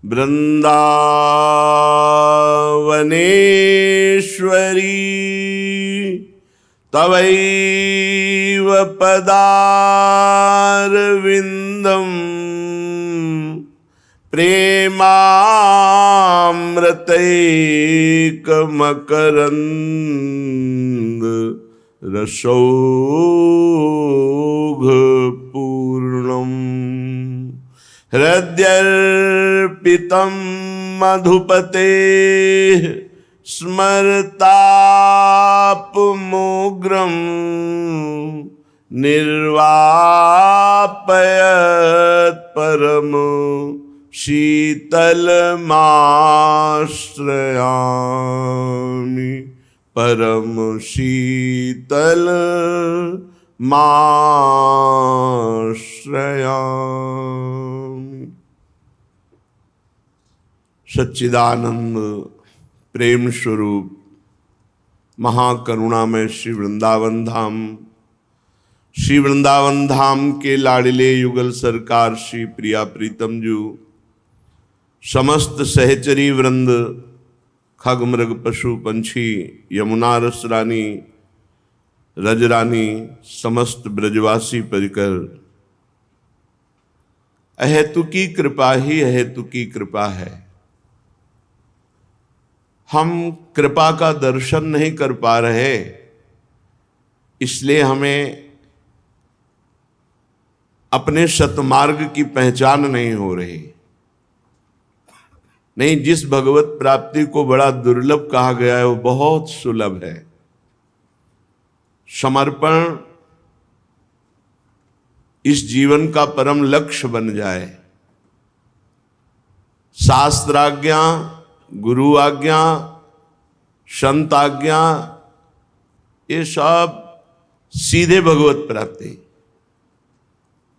वृंदावनेश्वरी तवैव पदारविंदम प्रेमामृतैकमकरंद रसौघपूर्णम् हृद्यर्पितं मधुपतेः स्मरतापमोग्रं निर्वापयत् परम शीतलमाश्रयामि परम शीतलमाश्रयामि। सच्चिदानंद प्रेम स्वरूप महाकरुणामय श्री वृंदावन धाम के लाडले युगल सरकार श्री प्रिया प्रीतम जू, समस्त सहचरी वृंद, खग मृग पशु पंछी, यमुना रस रानी, रजरानी, समस्त ब्रजवासी परिकर, अहेतु की कृपा ही अहेतु की कृपा है। हम कृपा का दर्शन नहीं कर पा रहे, इसलिए हमें अपने सतमार्ग की पहचान नहीं हो रही। नहीं, जिस भगवत प्राप्ति को बड़ा दुर्लभ कहा गया है वो बहुत सुलभ है। समर्पण इस जीवन का परम लक्ष्य बन जाए। शास्त्राज्ञा, गुरु आज्ञा, संत आज्ञा, ये सब सीधे भगवत प्राप्ति।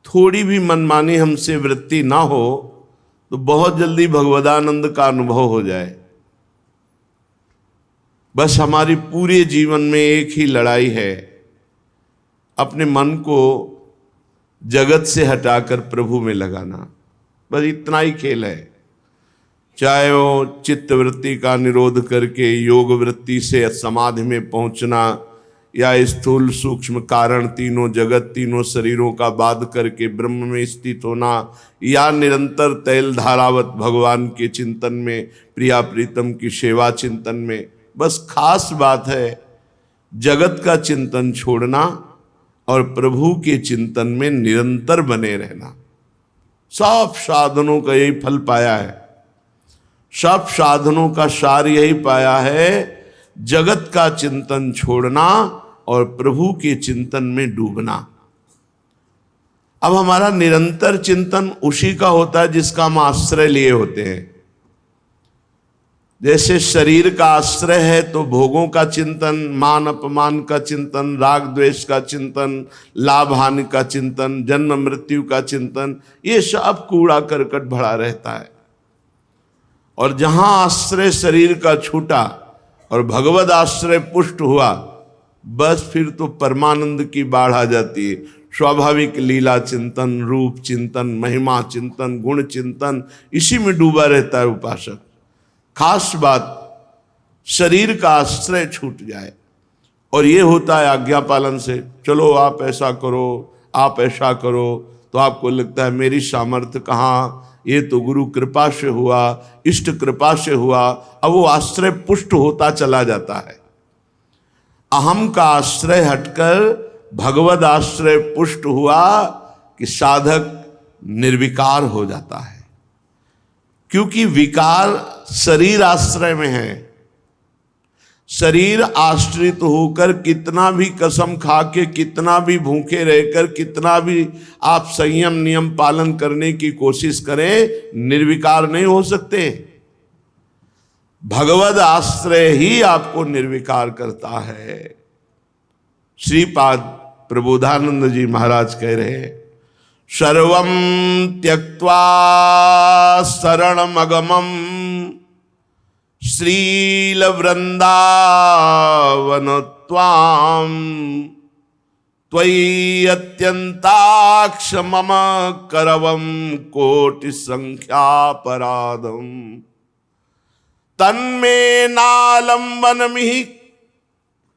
थोड़ी भी मनमानी हमसे वृत्ति ना हो तो बहुत जल्दी भगवदानंद का अनुभव हो जाए। बस हमारी पूरे जीवन में एक ही लड़ाई है, अपने मन को जगत से हटाकर प्रभु में लगाना। बस इतना ही खेल है। चाहे वो चित्त वृत्ति का निरोध करके योग वृत्ति से समाधि में पहुंचना, या स्थूल सूक्ष्म कारण तीनों जगत तीनों शरीरों का बाध करके ब्रह्म में स्थित होना, या निरंतर तैल धारावत भगवान के चिंतन में, प्रिया प्रीतम की सेवा चिंतन में। बस खास बात है जगत का चिंतन छोड़ना और प्रभु के चिंतन में निरंतर बने रहना। सब साधनों का यही फल पाया है, सब साधनों का सार यही पाया है, जगत का चिंतन छोड़ना और प्रभु के चिंतन में डूबना। अब हमारा निरंतर चिंतन उसी का होता है जिसका हम आश्रय लिए होते हैं। जैसे शरीर का आश्रय है तो भोगों का चिंतन, मान अपमान का चिंतन, राग द्वेष का चिंतन, लाभ हानि का चिंतन, जन्म मृत्यु का चिंतन, ये सब कूड़ा करकट भरा रहता है। और जहां आश्रय शरीर का छूटा और भगवद आश्रय पुष्ट हुआ, बस फिर तो परमानंद की बाढ़ आ जाती है। स्वाभाविक लीला चिंतन, रूप चिंतन, महिमा चिंतन, गुण चिंतन, इसी में डूबा रहता है उपासक। खास बात शरीर का आश्रय छूट जाए, और ये होता है आज्ञा पालन से। चलो आप ऐसा करो, आप ऐसा करो, तो आपको लगता है मेरी सामर्थ्य कहाँ, ये तो गुरु कृपा से हुआ, इष्ट कृपा से हुआ। अब वो आश्रय पुष्ट होता चला जाता है। अहम का आश्रय हटकर भगवद आश्रय पुष्ट हुआ कि साधक निर्विकार हो जाता है, क्योंकि विकार शरीर आश्रय में है। शरीर आश्रित होकर कितना भी कसम खा के, कितना भी भूखे रहकर, कितना भी आप संयम नियम पालन करने की कोशिश करें, निर्विकार नहीं हो सकते। भगवद आश्रय ही आपको निर्विकार करता है। श्रीपाद प्रबोधानंद जी महाराज कह रहे हैं, सर्वं त्यक्त्वा शरणमगमं श्रील वृंदावन त्वां त्वयि अत्यंताक्ष मम करवम कोटि संख्यापराधम तन्मे नालंबनमिहि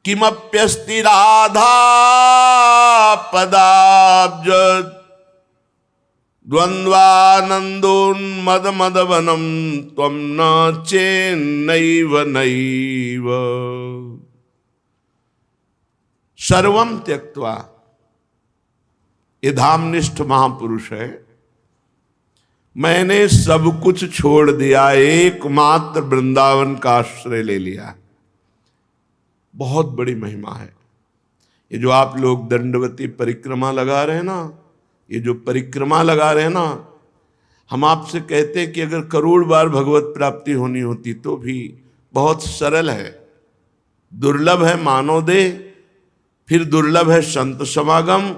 किमप्यस्ति राधा पदाब्ज द्वंद्वानंदोन्मदमदवनम त्वं न चेन्नैव नैव। सर्वम त्यक्त्वा, ये धामनिष्ठ महापुरुष है। मैंने सब कुछ छोड़ दिया, एकमात्र वृंदावन का आश्रय ले लिया। बहुत बड़ी महिमा है। ये जो आप लोग दंडवती परिक्रमा लगा रहे हैं ना, ये जो परिक्रमा लगा रहे हैं ना, हम आपसे कहते हैं कि अगर करोड़ बार भगवत प्राप्ति होनी होती तो भी बहुत सरल है। दुर्लभ है मानव दे, फिर दुर्लभ है संत समागम,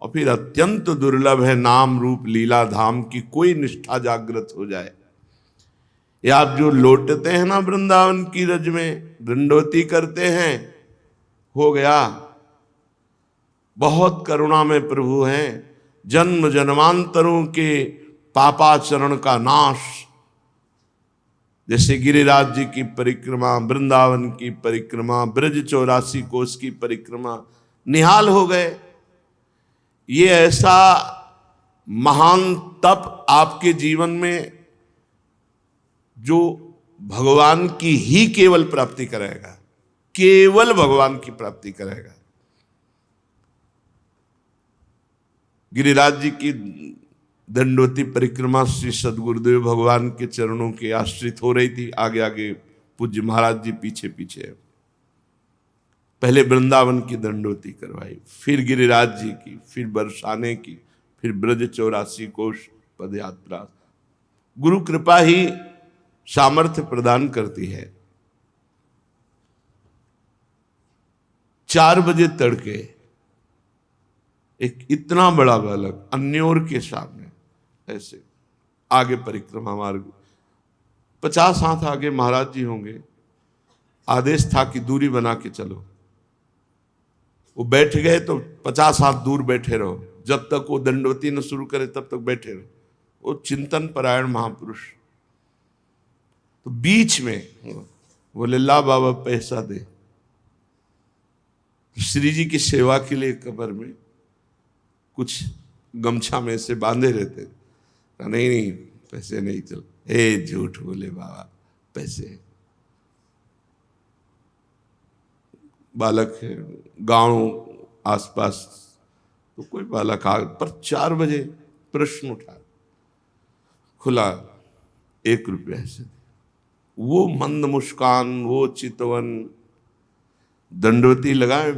और फिर अत्यंत दुर्लभ है नाम रूप लीला धाम की कोई निष्ठा जागृत हो जाए। ये आप जो लौटते हैं ना वृंदावन की रज में, दंडवती करते हैं, हो गया। बहुत करुणा में प्रभु हैं। जन्म जन्मांतरों के पापाचरण का नाश, जैसे गिरिराज जी की परिक्रमा, वृंदावन की परिक्रमा, ब्रज 84 कोस की परिक्रमा, निहाल हो गए। ये ऐसा महान तप आपके जीवन में जो भगवान की ही केवल प्राप्ति कराएगा, केवल भगवान की प्राप्ति कराएगा। गिरिराज जी की दंडवती परिक्रमा श्री सदगुरुदेव भगवान के चरणों के आश्रित हो रही थी। आगे आगे पूज्य महाराज जी पीछे पीछे। पहले वृंदावन की दंडवती करवाई, फिर गिरिराज जी की, फिर बरसाने की, फिर ब्रज 84 कोश पद यात्रा। गुरु कृपा ही सामर्थ्य प्रदान करती है। 4 बजे तड़के एक इतना बड़ा बालक अन्योर के सामने ऐसे आगे परिक्रमा मार्ग 50 हाथ आगे महाराज जी होंगे। आदेश था कि दूरी बना के चलो। वो बैठ गए तो 50 हाथ दूर बैठे रहो, जब तक वो दंडवती न शुरू करे तब तक बैठे रहो। वो चिंतन परायण महापुरुष। तो बीच में बोले ला बाबा पैसा दे। श्री जी की सेवा के लिए कब्र में कुछ गमछा में से बांधे रहते। नहीं नहीं पैसे नहीं, चल। हे झूठ बोले बाबा, पैसे। बालक है, गांव आसपास, तो कोई बालक आ, पर 4 बजे प्रश्न उठा, खुला 1 रुपया ऐसे। वो मंद मुस्कान, वो चितवन, दंडवती लगाए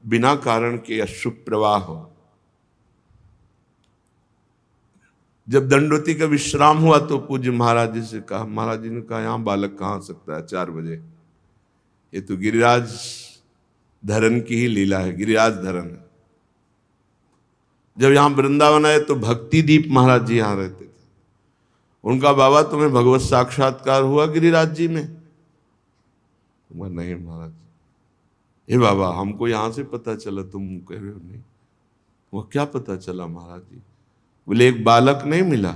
बिना कारण के अशुभ प्रवाह हो। जब दंडवती का विश्राम हुआ तो पूज्य महाराज जी से कहा, महाराज जी ने कहा यहाँ बालक कहाँ आ सकता है 4 बजे, ये तो गिरिराज धरन की ही लीला है, गिरिराज धरन है। जब यहाँ वृंदावन आए तो भक्ति दीप महाराज जी यहाँ रहते थे। उनका बाबा तुम्हें भगवत साक्षात्कार हुआ गिरिराज जी में? नहीं महाराज। हे बाबा हमको यहाँ से पता चला, तुम कह रहे हो नहीं। वो क्या पता चला महाराज जी? बोले एक बालक नहीं मिला?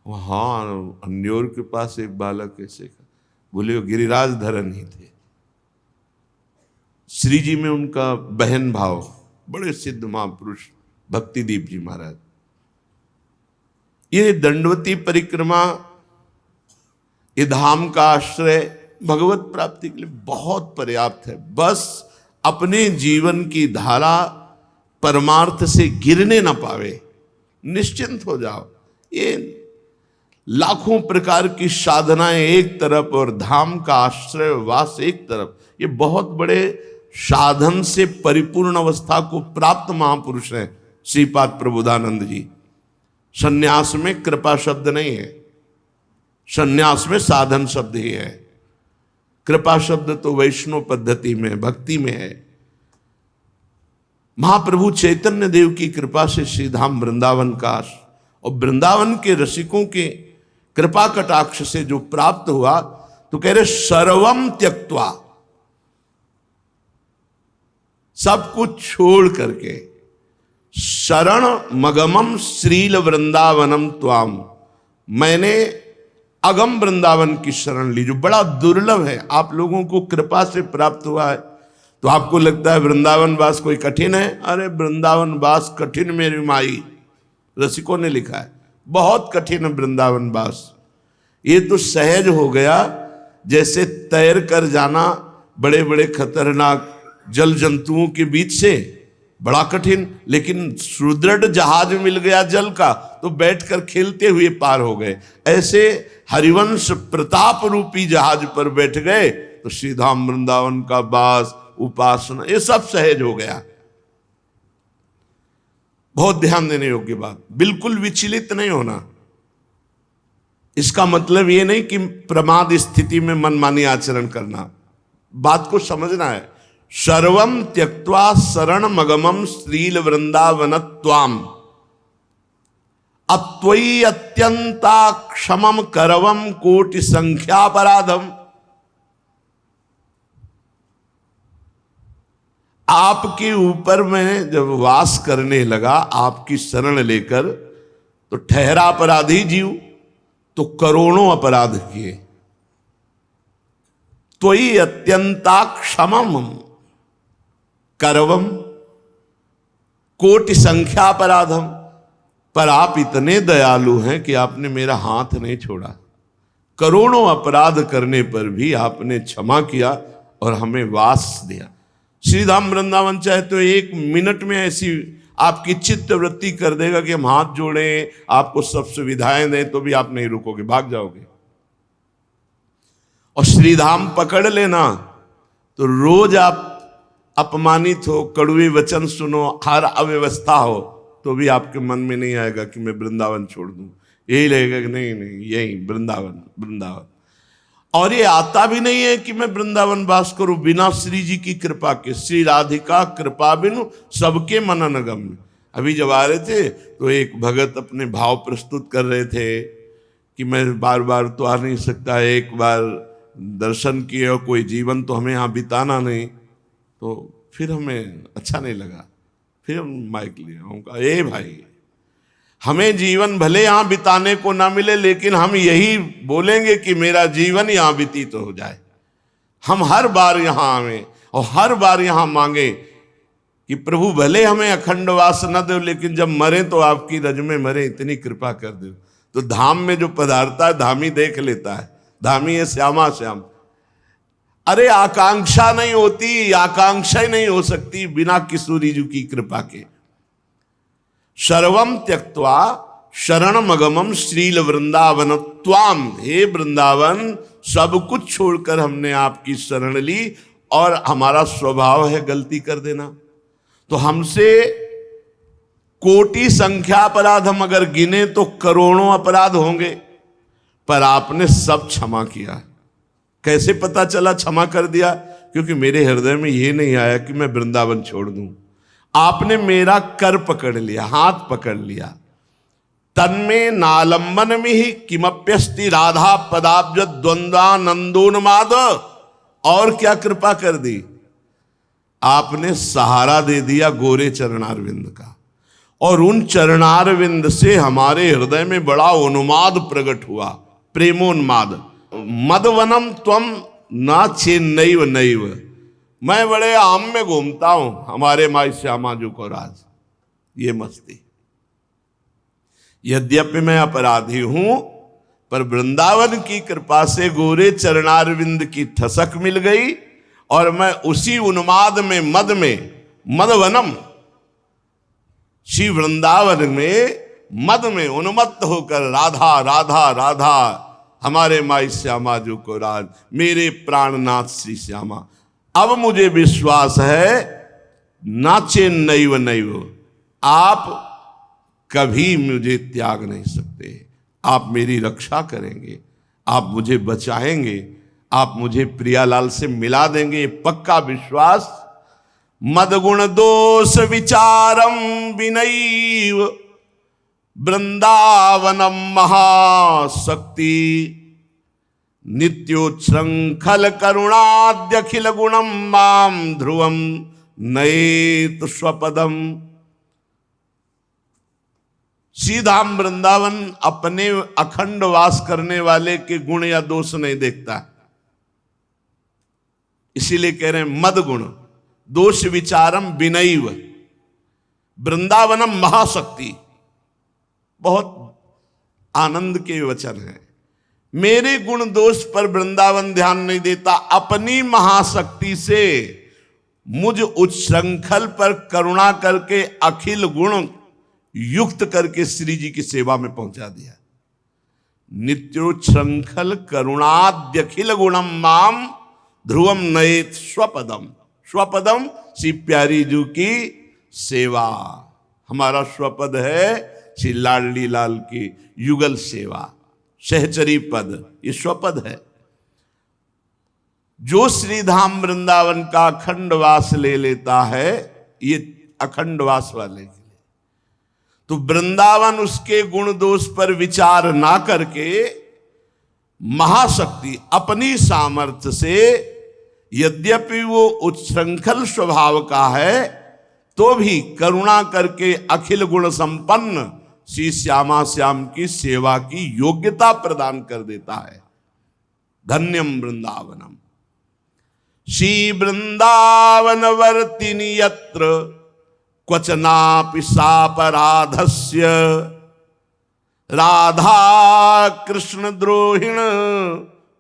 हाँ अन्योर के पास एक बालक ऐसे का। बोले वो गिरिराज धरन ही थे। श्री जी में उनका बहन भाव, बड़े सिद्ध महापुरुष भक्तिदीप जी महाराज। ये दंडवती परिक्रमा, ये धाम का आश्रय भगवत प्राप्ति के लिए बहुत पर्याप्त है। बस अपने जीवन की धारा परमार्थ से गिरने ना पावे, निश्चिंत हो जाओ। ये लाखों प्रकार की साधनाएं एक तरफ और धाम का आश्रय वास एक तरफ, ये बहुत बड़े साधन से परिपूर्ण अवस्था को प्राप्त महापुरुष हैं श्रीपाद प्रबोधानंद जी। सन्यास में कृपा शब्द नहीं है, सन्यास में साधन शब्द ही है। कृपा शब्द तो वैष्णव पद्धति में, भक्ति में है। महाप्रभु चैतन्य देव की कृपा से श्रीधाम वृंदावन का और वृंदावन के रसिकों के कृपा कटाक्ष से जो प्राप्त हुआ, तो कह रहे सर्वम त्यक्त्वा, सब कुछ छोड़ करके शरण मगमम श्रील वृंदावनम त्वाम, मैंने अगम वृंदावन की शरण ली, जो बड़ा दुर्लभ है, आप लोगों को कृपा से प्राप्त हुआ है। तो आपको लगता है वृंदावन वास कोई कठिन है? अरे वृंदावन वास कठिन मेरी माई, रसिकों ने लिखा है, बहुत कठिन है वृंदावन वास। ये तो सहज हो गया, जैसे तैर कर जाना बड़े बड़े खतरनाक जल जंतुओं के बीच से, बड़ा कठिन, लेकिन सुदृढ़ जहाज मिल गया जल का तो बैठकर खेलते हुए पार हो गए। ऐसे हरिवंश प्रताप रूपी जहाज पर बैठ गए तो श्रीधाम वृंदावन का वास, उपासना, ये सब सहज हो गया। बहुत ध्यान देने योग्य बात, बिल्कुल विचलित नहीं होना। इसका मतलब ये नहीं कि प्रमाद स्थिति में मनमानी आचरण करना, बात को समझना है। सर्वम त्यक्त्वा शरण मगमम श्रील वृंदावनत्वाम अत्वयि अत्यंता क्षमम करवम कोटि संख्यापराधम। आपके ऊपर मैं जब वास करने लगा, आपकी शरण लेकर, तो ठहरा अपराधी जीव तो करोड़ों अपराध किए। त्वयि अत्यंता क्षमम करवम कोटि संख्या अपराधम, पर आप इतने दयालु हैं कि आपने मेरा हाथ नहीं छोड़ा। करोड़ों अपराध करने पर भी आपने क्षमा किया और हमें वास दिया। श्रीधाम वृंदावन चाहे तो 1 मिनट में ऐसी आपकी चित्त वृत्ति कर देगा कि हम हाथ जोड़ें, आपको सब सुविधाएं दें, तो भी आप नहीं रुकोगे, भाग जाओगे। और श्रीधाम पकड़ लेना तो रोज आप अपमानित हो, कड़वे वचन सुनो, हर अव्यवस्था हो, तो भी आपके मन में नहीं आएगा कि मैं वृंदावन छोड़ दूं। यही लगेगा कि नहीं नहीं, यही वृंदावन वृंदावन। और ये आता भी नहीं है कि मैं वृंदावन वास करूं बिना श्री जी की कृपा के। श्री राधिका कृपा बिनु सबके मनन गम्य। अभी जब आ रहे थे तो एक भगत अपने भाव प्रस्तुत कर रहे थे कि मैं बार बार तो आ नहीं सकता, एक बार दर्शन किए और कोई जीवन तो हमें यहाँ बिताना नहीं। तो फिर हमें अच्छा नहीं लगा, फिर हम माइक लिया, हम कहा ए भाई, हमें जीवन भले यहाँ बिताने को ना मिले, लेकिन हम यही बोलेंगे कि मेरा जीवन यहाँ व्यतीत हो जाए। हम हर बार यहाँ आवें और हर बार यहाँ मांगे कि प्रभु भले हमें अखंड वास न दो, लेकिन जब मरे तो आपकी रज में मरे, इतनी कृपा कर दो। तो धाम में जो पधारता है धामी देख लेता है, धामी है श्यामा श्याम। अरे आकांक्षा नहीं होती, आकांक्षा ही नहीं हो सकती बिना किशोरी जी की कृपा के। सर्वम त्यक्त्वा शरण मगमम श्रील वृंदावन त्वाम, हे वृंदावन सब कुछ छोड़कर हमने आपकी शरण ली। और हमारा स्वभाव है गलती कर देना, तो हमसे कोटि संख्या अपराध हम अगर गिने तो करोड़ों अपराध होंगे, पर आपने सब क्षमा किया। कैसे पता चला क्षमा कर दिया? क्योंकि मेरे हृदय में ये नहीं आया कि मैं वृंदावन छोड़ दूं। आपने मेरा कर पकड़ लिया, हाथ पकड़ लिया। तन्मे नालंबन में ही किमप्यस्ति राधा पदाब्ज द्वंद्वानंदोन्माद। और क्या कृपा कर दी, आपने सहारा दे दिया गोरे चरणारविंद का, और उन चरणारविंद से हमारे हृदय में बड़ा उन्माद प्रकट हुआ, प्रेमोन्माद। मदवनम त्वम ना चेन्नैव नैव, मैं बड़े आम में घूमता हूं हमारे माई श्यामा जी को राज। ये मस्ती, यद्यपि मैं अपराधी हूं, पर वृंदावन की कृपा से गोरे चरणारविंद की ठसक मिल गई, और मैं उसी उन्माद में, मद में, मदवनम, श्री वृंदावन में मद में उन्मत्त होकर राधा राधा राधा हमारे माई श्यामा जी को राज, मेरे प्राणनाथ श्री श्यामा। अब मुझे विश्वास है नाचे नैव नैव, आप कभी मुझे त्याग नहीं सकते, आप मेरी रक्षा करेंगे, आप मुझे बचाएंगे, आप मुझे प्रियालाल से मिला देंगे, पक्का विश्वास। मदगुण दोष विचारम विनैव वृंदावनम महाशक्ति, नित्योच्छृंखल करुणाद्यखिल गुणम माम ध्रुवम नयेत स्वपदम। श्री धाम वृंदावन अपने अखंड वास करने वाले के गुण या दोष नहीं देखता, इसीलिए कह रहे हैं मद गुण दोष विचारम विनैव। वृंदावनम महाशक्ति, बहुत आनंद के वचन है। मेरे गुण दोष पर वृंदावन ध्यान नहीं देता, अपनी महाशक्ति से मुझ उच्छृंखल पर करुणा करके अखिल गुण युक्त करके श्री जी की सेवा में पहुंचा दिया। नित्योच्छृंखल करुणाद्यखिल गुणम माम ध्रुवम नयेत स्वपदम। स्वपदम श्री प्यारी जी की सेवा, हमारा स्वपद है श्री लाडली लाल की युगल सेवा, सहचरी पद, ये स्वपद है। जो श्रीधाम वृंदावन का अखंड वास ले लेता है, ये अखंड वास वाले के लिए, तो वृंदावन उसके गुण दोष पर विचार ना करके महाशक्ति अपनी सामर्थ्य से, यद्यपि वो उच्छृंखल स्वभाव का है, तो भी करुणा करके अखिल गुण संपन्न श्री श्यामा श्याम की सेवा की योग्यता प्रदान कर देता है। धन्यम वृंदावनम। श्री वृंदावन वर्तिनि यत्र क्वचनापि सापराधस्य राधा कृष्ण द्रोहिण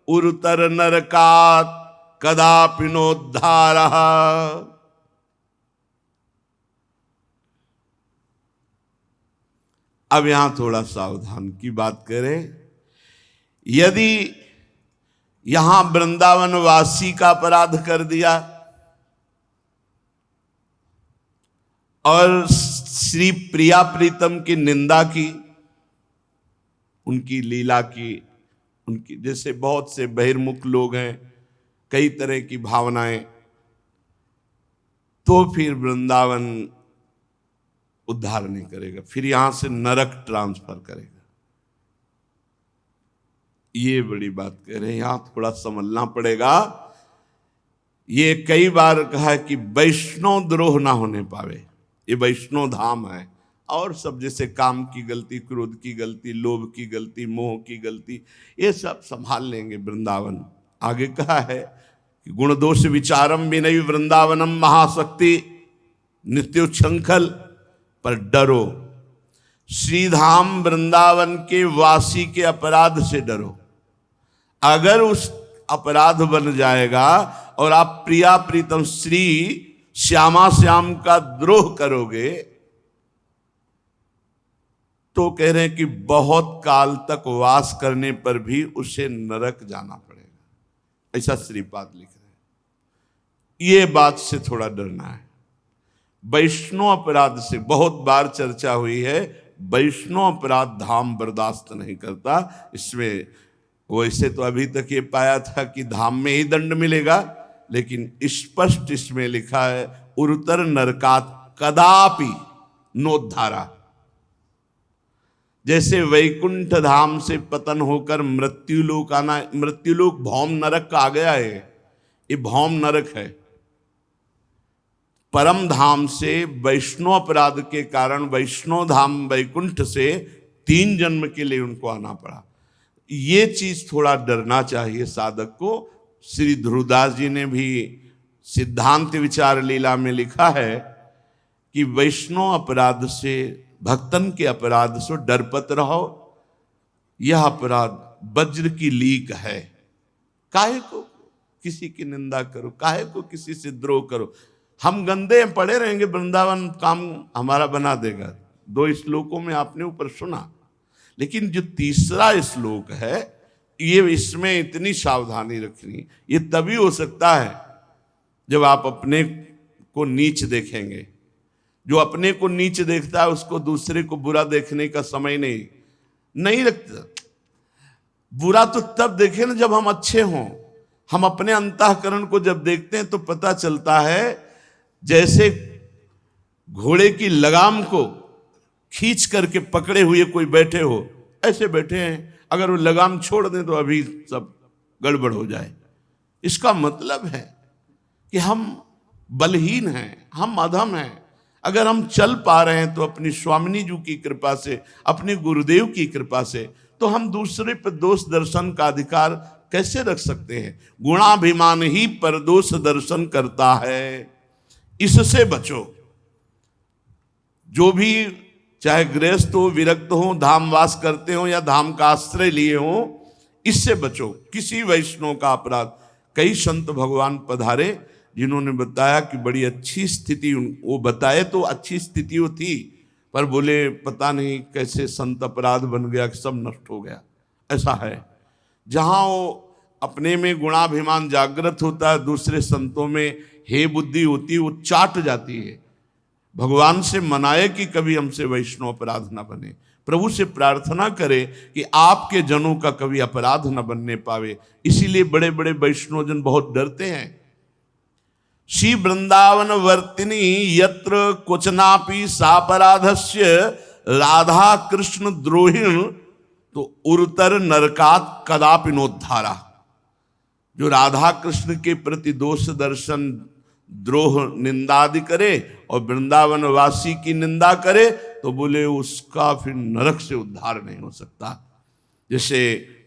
उरुतर नरकात् कदापि नोद्धारः। अब यहां थोड़ा सावधान की बात करें। यदि यहां वृंदावन वासी का अपराध कर दिया और श्री प्रिया प्रीतम की निंदा की, उनकी लीला की, उनकी, जैसे बहुत से बहिर्मुख लोग हैं, कई तरह की भावनाएं, तो फिर वृंदावन उद्धार नहीं करेगा, फिर यहां से नरक ट्रांसफर करेगा। ये बड़ी बात कह रहे हैं, यहां थोड़ा समझना पड़ेगा। ये कई बार कहा कि वैष्णव द्रोह ना होने पावे, ये वैष्णव धाम है। और सब जैसे काम की गलती, क्रोध की गलती, लोभ की गलती, मोह की गलती, ये सब संभाल लेंगे वृंदावन। आगे कहा है कि गुण दोष विचारम विनय वृंदावनम महाशक्ति नित्योच्छृंखल। पर डरो, श्रीधाम वृंदावन के वासी के अपराध से डरो। अगर उस अपराध बन जाएगा और आप प्रिया प्रीतम श्री श्यामा श्याम का द्रोह करोगे, तो कह रहे हैं कि बहुत काल तक वास करने पर भी उसे नरक जाना पड़ेगा, ऐसा श्रीपाद लिख रहे हैं। ये बात से थोड़ा डरना है। वैष्णव अपराध से बहुत बार चर्चा हुई है, वैष्णव अपराध धाम बर्दाश्त नहीं करता। इसमें वैसे तो अभी तक ये पाया था कि धाम में ही दंड मिलेगा, लेकिन स्पष्ट इसमें लिखा है उरुतर नरकात कदापि नोद्धारा। जैसे वैकुंठ धाम से पतन होकर मृत्युलोक आना, मृत्युलोक भौम नरक आ गया है, ये भौम नरक है। परम धाम से वैष्णव अपराध के कारण वैष्णव धाम वैकुंठ से 3 जन्म के लिए उनको आना पड़ा। ये चीज थोड़ा डरना चाहिए साधक को। श्री ध्रुवदास जी ने भी सिद्धांत विचार लीला में लिखा है कि वैष्णव अपराध से, भक्तन के अपराध से डरपत रहो। यह अपराध वज्र की लीक है। काहे को किसी की निंदा करो, काहे को किसी से द्रोह करो। हम गंदे पड़े रहेंगे, वृंदावन काम हमारा बना देगा। 2 श्लोकों में आपने ऊपर सुना, लेकिन जो तीसरा श्लोक है, ये इसमें इतनी सावधानी रखनी। ये तभी हो सकता है जब आप अपने को नीच देखेंगे। जो अपने को नीच देखता है उसको दूसरे को बुरा देखने का समय नहीं रखता। बुरा तो तब देखे ना जब हम अच्छे हों। हम अपने अंतःकरण को जब देखते हैं तो पता चलता है, जैसे घोड़े की लगाम को खींच करके पकड़े हुए कोई बैठे हो, ऐसे बैठे हैं। अगर वो लगाम छोड़ दें तो अभी सब गड़बड़ हो जाए। इसका मतलब है कि हम बलहीन हैं, हम अधम हैं। अगर हम चल पा रहे हैं तो अपनी स्वामिनी जी की कृपा से, अपने गुरुदेव की कृपा से, तो हम दूसरे पर दोष दर्शन का अधिकार कैसे रख सकते हैं? गुणाभिमान ही पर दोष दर्शन करता है, इससे बचो। जो भी चाहे गृहस्थ हो, विरक्त हो, धामवास करते हो या धाम का आश्रय लिए हो, इससे बचो, किसी वैष्णव का अपराध। कई संत भगवान पधारे जिन्होंने बताया कि बड़ी अच्छी स्थिति, वो बताए तो अच्छी स्थिति वो थी, पर बोले पता नहीं कैसे संत अपराध बन गया कि सब नष्ट हो गया। ऐसा है, जहां वो अपने में गुणाभिमान जागृत होता है, दूसरे संतों में हे बुद्धि होती है, वो चाट जाती है। भगवान से मनाए कि कभी हमसे वैष्णव अपराध न बने। प्रभु से प्रार्थना करे कि आपके जनों का कभी अपराध न बनने पावे। इसीलिए बड़े बड़े वैष्णव जन बहुत डरते हैं। श्री वृंदावन वर्तिनी यत्र कुचनापि सापराधस्य राधा कृष्ण द्रोहिण तो उर्तर नरकात कदापि नोद्धारा। जो राधा कृष्ण के प्रति दोष दर्शन, द्रोह, निंदादि करे और वृंदावन वासी की निंदा करे तो बोले उसका फिर नरक से उद्धार नहीं हो सकता। जैसे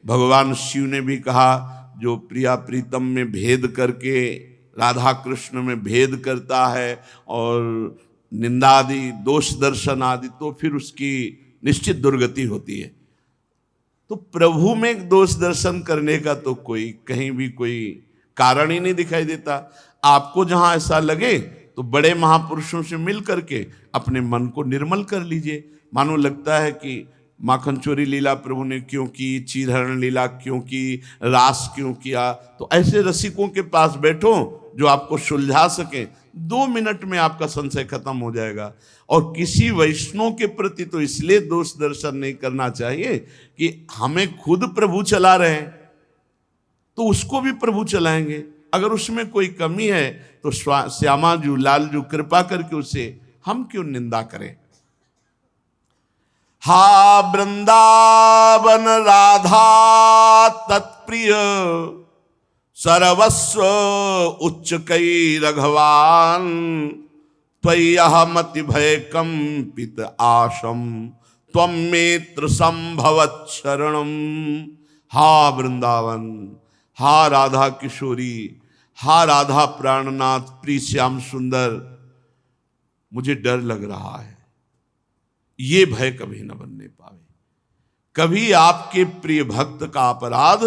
भगवान शिव ने भी कहा, जो प्रिया प्रीतम में भेद करके राधा कृष्ण में भेद करता है और निंदादि, दोष दर्शन आदि, तो फिर उसकी निश्चित दुर्गति होती है। तो प्रभु में दोष दर्शन करने का तो कोई कहीं भी कोई कारण ही नहीं दिखाई देता। आपको जहां ऐसा लगे तो बड़े महापुरुषों से मिल करके अपने मन को निर्मल कर लीजिए। मानो लगता है कि माखन चोरी लीला प्रभु ने क्यों की, चीरहरण लीला क्यों की, रास क्यों किया, तो ऐसे रसिकों के पास बैठो जो आपको सुलझा सके। 2 मिनट में आपका संशय खत्म हो जाएगा। और किसी वैष्णव के प्रति तो इसलिए दोष दर्शन नहीं करना चाहिए कि हमें खुद प्रभु चला रहे हैं तो उसको भी प्रभु चलाएंगे। अगर उसमें कोई कमी है तो श्यामा जू, लाल जू कृपा करके उसे हम क्यों निंदा करें। हा वृंदावन राधा तत्प्रिय सर्वस्व उच्च कई रघवान त्वय्यहमति भय कंपित आशम त्वं मेत्र संभवत् शरणम। हा वृंदावन, हा राधा किशोरी, हा राधा प्राणनाथ, प्रिय श्याम सुंदर, मुझे डर लग रहा है, ये भय कभी न बनने पावे। कभी आपके प्रिय भक्त का अपराध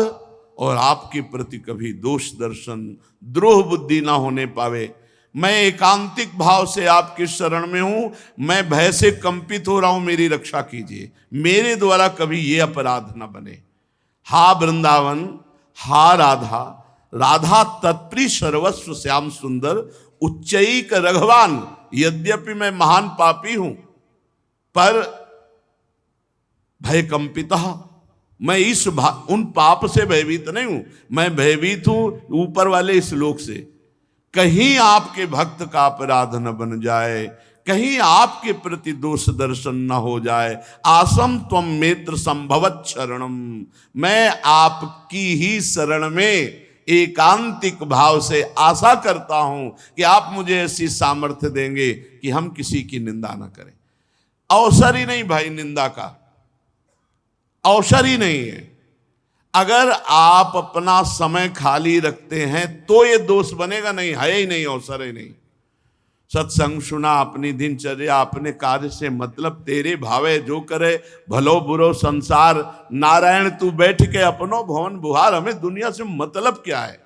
और आपके प्रति कभी दोष दर्शन, द्रोह बुद्धि ना होने पावे। मैं एकांतिक भाव से आपके शरण में हूं, मैं भय से कंपित हो रहा हूं, मेरी रक्षा कीजिए, मेरे द्वारा कभी ये अपराध न बने। हा वृंदावन, हा राधा, राधा तत्प्रिय सर्वस्व श्याम सुंदर उच्चैक रघवान। यद्यपि मैं महान पापी हूं पर भय कंपिता, मैं इस उन पाप से भयभीत नहीं हूं, मैं भयभीत हूं ऊपर वाले इस लोक से। कहीं आपके भक्त का अपराध न बन जाए, कहीं आपके प्रति दोष दर्शन न हो जाए। आसम त्वं मेत्र संभवत् शरणम, मैं आपकी ही शरण में एकांतिक भाव से आशा करता हूं कि आप मुझे ऐसी सामर्थ्य देंगे कि हम किसी की निंदा न करें। अवसर ही नहीं भाई, निंदा का अवसर ही नहीं है। अगर आप अपना समय खाली रखते हैं तो ये दोष बनेगा, नहीं है ही नहीं, अवसर ही नहीं। सत्संग सुना, अपनी दिनचर्या, अपने कार्य से मतलब, तेरे भावे जो करे भलो बुरो संसार, नारायण तू बैठ के अपनो भवन बुहार। हमें दुनिया से मतलब क्या है?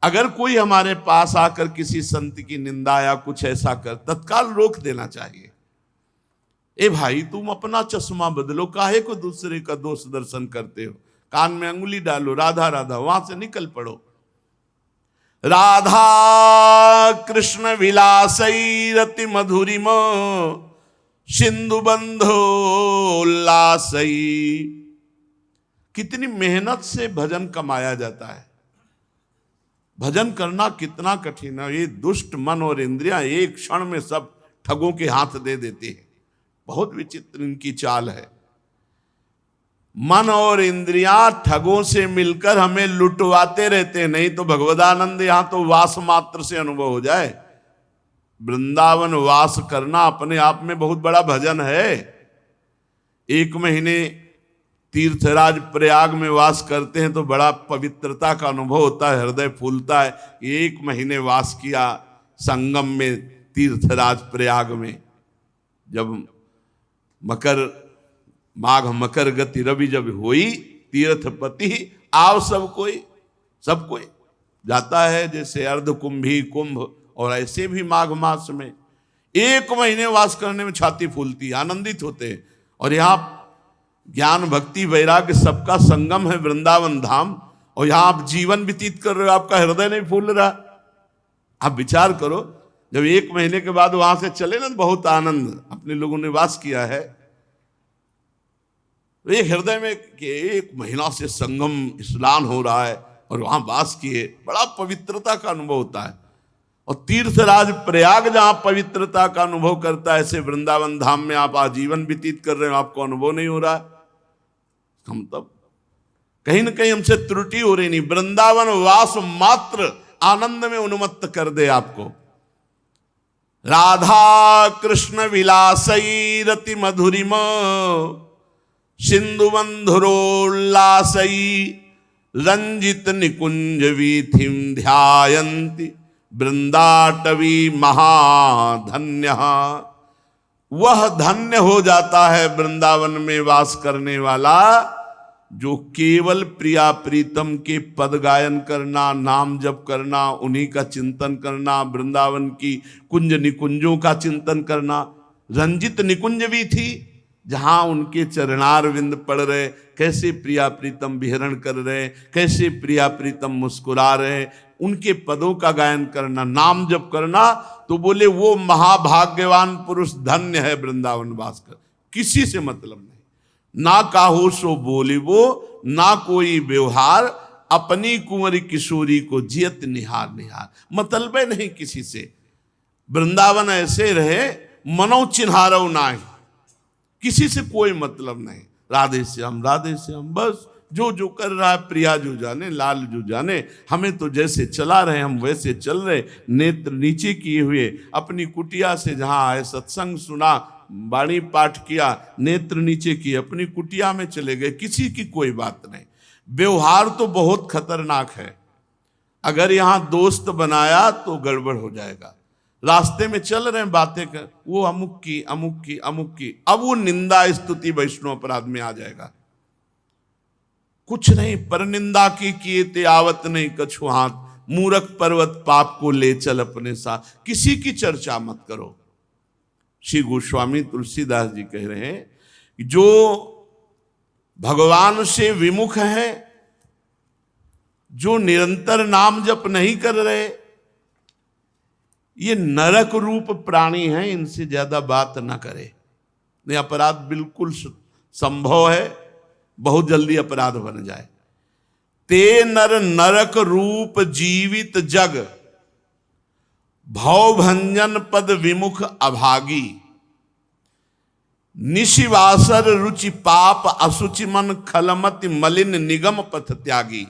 अगर कोई हमारे पास आकर किसी संत की निंदा या कुछ ऐसा कर, तत्काल रोक देना चाहिए। ए भाई, तुम अपना चश्मा बदलो, काहे को दूसरे का दोष दर्शन करते हो? कान में अंगुली डालो, राधा राधा, वहां से निकल पड़ो। राधा कृष्ण विलासई रति मधुरिम सिंधु बंधो उल्लासई। कितनी मेहनत से भजन कमाया जाता है। भजन करना कितना कठिन है। ये दुष्ट मन और इंद्रियां एक क्षण में सब ठगों के हाथ दे देती है। बहुत विचित्र इनकी चाल है। मन और इंद्रियां ठगों से मिलकर हमें लुटवाते रहते हैं। नहीं तो भगवदानंद यहां तो वास मात्र से अनुभव हो जाए। वृंदावन वास करना अपने आप में बहुत बड़ा भजन है। 1 महीने तीर्थराज प्रयाग में वास करते हैं तो बड़ा पवित्रता का अनुभव होता है, हृदय फूलता है। 1 महीने वास किया संगम में तीर्थराज प्रयाग में, जब माघ मकर गति रवि जब हुई, तीर्थपति आव सब कोई जाता है, जैसे अर्ध कुंभी कुंभ, और ऐसे भी माघ मास में 1 महीने वास करने में छाती फूलती, आनंदित होते हैं। और यहाँ ज्ञान भक्ति वैराग्य सबका संगम है वृंदावन धाम, और यहाँ आप जीवन व्यतीत कर रहे हो, आपका हृदय नहीं फूल रहा। आप विचार करो, जब 1 महीने के बाद वहां से चले ना, तो बहुत आनंद, अपने लोगों ने वास किया है। एक हृदय में कि 1 महीना से संगम स्नान हो रहा है और वहां वास किए, बड़ा पवित्रता का अनुभव होता है। और तीर्थराज प्रयाग जहां पवित्रता का अनुभव करता है, ऐसे वृंदावन धाम में आप आजीवन व्यतीत कर रहे हो, आपको अनुभव नहीं हो रहा। हम तब कहीं ना कहीं हमसे त्रुटि हो रही नहीं। वृंदावन वास मात्र आनंद में उन्मत्त कर दे आपको। राधा कृष्ण विलासई रति मधुरिम सिंधु बंधुरोल्लासई रंजित निकुंज वीथिम ध्यायन्ति वृंदाटवी महाधन्य। वह धन्य हो जाता है वृंदावन में वास करने वाला, जो केवल प्रिया प्रीतम के पद गायन करना, नाम जप करना, उन्हीं का चिंतन करना, वृंदावन की कुंज निकुंजों का चिंतन करना। रंजित निकुंज भी थी, जहां उनके चरणार विंद पड़ रहे, कैसे प्रिया प्रीतम विहरण कर रहे, कैसे प्रिया प्रीतम मुस्कुरा रहे, उनके पदों का गायन करना, नाम जप करना। तो बोले वो महाभाग्यवान पुरुष धन्य है वृंदावन वास कर। किसी से मतलब नहीं, ना काहू सो बोली वो, ना कोई व्यवहार, अपनी कुंवरी किशोरी को जियत निहार निहार। मतलब नहीं किसी से, वृंदावन ऐसे रहे मनो चिन्हारो नाहि, किसी से कोई मतलब नहीं। राधे श्याम बस जो जो कर रहा है प्रिया जो जाने, लाल जो जाने। हमें तो जैसे चला रहे हम वैसे चल रहे, नेत्र नीचे किए हुए, अपनी कुटिया से जहां आए सत्संग सुना, वाणी पाठ किया, नेत्र नीचे किए, अपनी कुटिया में चले गए, किसी की कोई बात नहीं। व्यवहार तो बहुत खतरनाक है, अगर यहां दोस्त बनाया तो गड़बड़ हो जाएगा। रास्ते में चल रहे हैं बातें कर, वो अमुक की, अब वो निंदा स्तुति वैष्णव अपराध में आ जाएगा। कुछ नहीं, पर निंदा की किए ते आवत नहीं कछु हाथ, मूरख पर्वत पाप को ले चल अपने साथ। किसी की चर्चा मत करो। श्री गोस्वामी तुलसीदास जी कह रहे हैं कि जो भगवान से विमुख है, जो निरंतर नाम जप नहीं कर रहे, ये नरक रूप प्राणी हैं, इनसे ज्यादा बात ना करे। नहीं, अपराध बिल्कुल संभव है, बहुत जल्दी अपराध बन जाए। ते नर नरक रूप जीवित जग, भव भंजन पद विमुख अभागी। निशिवासर रुचि पाप असुचि मन, खलमति मलिन निगम पथ त्यागी।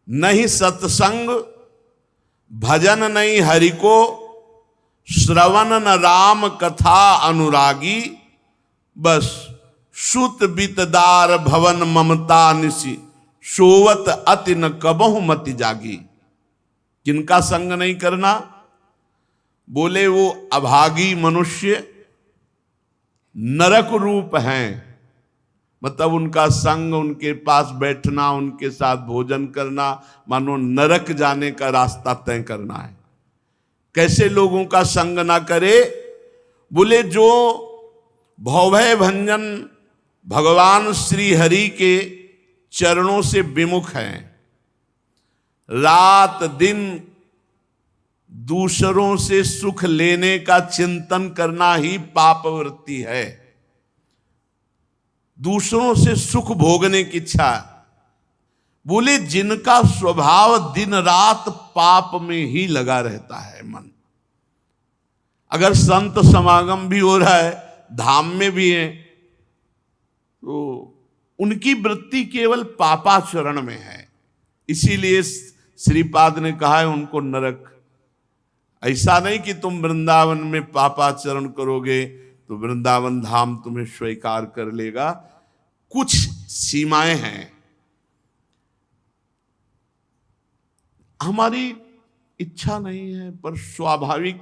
नहीं सत्संग भजन नहीं हरि को, श्रवण न राम कथा अनुरागी। बस सुत बितदार भवन ममता निशि, सोवत अति न कबहु मति जागी। किनका संग नहीं करना? बोले वो अभागी मनुष्य नरक रूप हैं, मतलब उनका संग, उनके पास बैठना, उनके साथ भोजन करना, मानो नरक जाने का रास्ता तय करना है। कैसे लोगों का संग ना करे? बोले जो भवभय भंजन भगवान श्री हरि के चरणों से विमुख हैं, रात दिन दूसरों से सुख लेने का चिंतन करना ही पाप वृत्ति है। दूसरों से सुख भोगने की इच्छा। बोले जिनका स्वभाव दिन रात पाप में ही लगा रहता है मन। अगर संत समागम भी हो रहा है, धाम में भी है, तो उनकी वृत्ति केवल पापाचरण में है। इसीलिए श्रीपाद ने कहा है उनको नरक। ऐसा नहीं कि तुम वृंदावन में पापाचरण करोगे तो वृंदावन धाम तुम्हें स्वीकार कर लेगा। कुछ सीमाएं हैं। हमारी इच्छा नहीं है, पर स्वाभाविक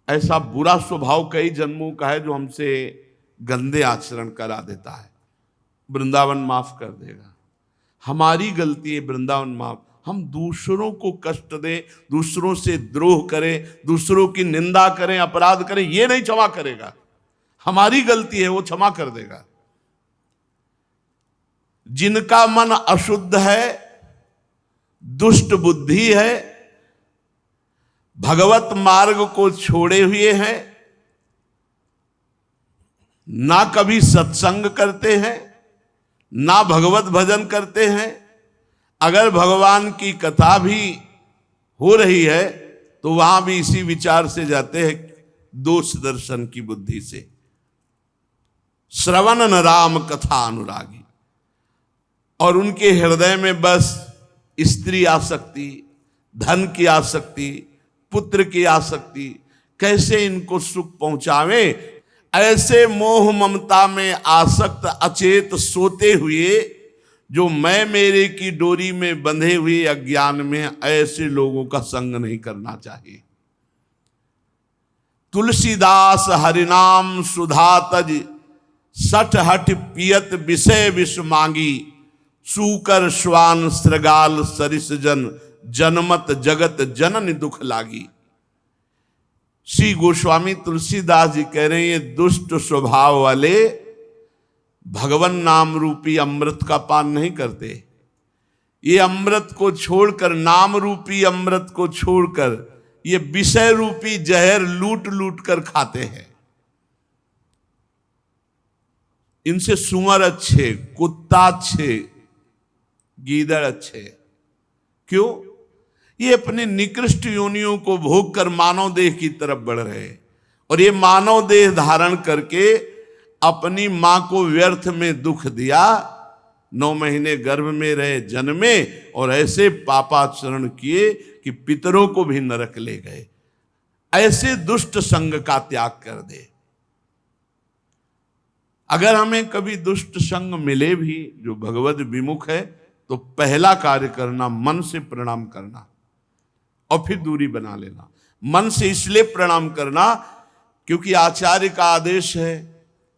ऐसा बुरा स्वभाव कई जन्मों का है जो हमसे गंदे आचरण करा देता है। वृंदावन माफ कर देगा, हमारी गलती है, वृंदावन माफ। हम दूसरों को कष्ट दें, दूसरों से द्रोह करें, दूसरों की निंदा करें, अपराध करें, ये नहीं क्षमा करेगा। हमारी गलती है, वो क्षमा कर देगा। जिनका मन अशुद्ध है, दुष्ट बुद्धि है, भगवत मार्ग को छोड़े हुए हैं, ना कभी सत्संग करते हैं, ना भगवत भजन करते हैं, अगर भगवान की कथा भी हो रही है तो वहां भी इसी विचार से जाते हैं, दोष दर्शन की बुद्धि से। श्रवण न राम कथा अनुरागी, और उनके हृदय में बस स्त्री आसक्ति, धन की आसक्ति, पुत्र की आसक्ति, कैसे इनको सुख पहुंचावे, ऐसे मोह ममता में आसक्त अचेत सोते हुए जो मैं मेरे की डोरी में बंधे हुए अज्ञान में, ऐसे लोगों का संग नहीं करना चाहिए। तुलसीदास हरिनाम सुधा तज, सठ हठ पियत विषय विष मांगी, सूकर श्वान श्रृगाल सरिस जन, जनमत जगत जनन दुख लागी। श्री गोस्वामी तुलसीदास जी कह रहे हैं, ये दुष्ट स्वभाव वाले भगवान नाम रूपी अमृत का पान नहीं करते। ये अमृत को छोड़कर, नाम रूपी अमृत को छोड़कर, ये विषय रूपी जहर लूट लूट कर खाते हैं। इनसे सुअर अच्छे, कुत्ता अच्छे, गीदड़ अच्छे। क्यों? ये अपने निकृष्ट योनियों को भोग कर मानव देह की तरफ बढ़ रहे हैं, और ये मानव देह धारण करके अपनी मां को व्यर्थ में दुख दिया, 9 महीने गर्भ में रहे, जन्मे, और ऐसे पापाचरण किए कि पितरों को भी नरक ले गए। ऐसे दुष्ट संग का त्याग कर दे। अगर हमें कभी दुष्ट संग मिले भी जो भगवत विमुख है, तो पहला कार्य करना, मन से प्रणाम करना और फिर दूरी बना लेना। मन से इसलिए प्रणाम करना क्योंकि आचार्य का आदेश है,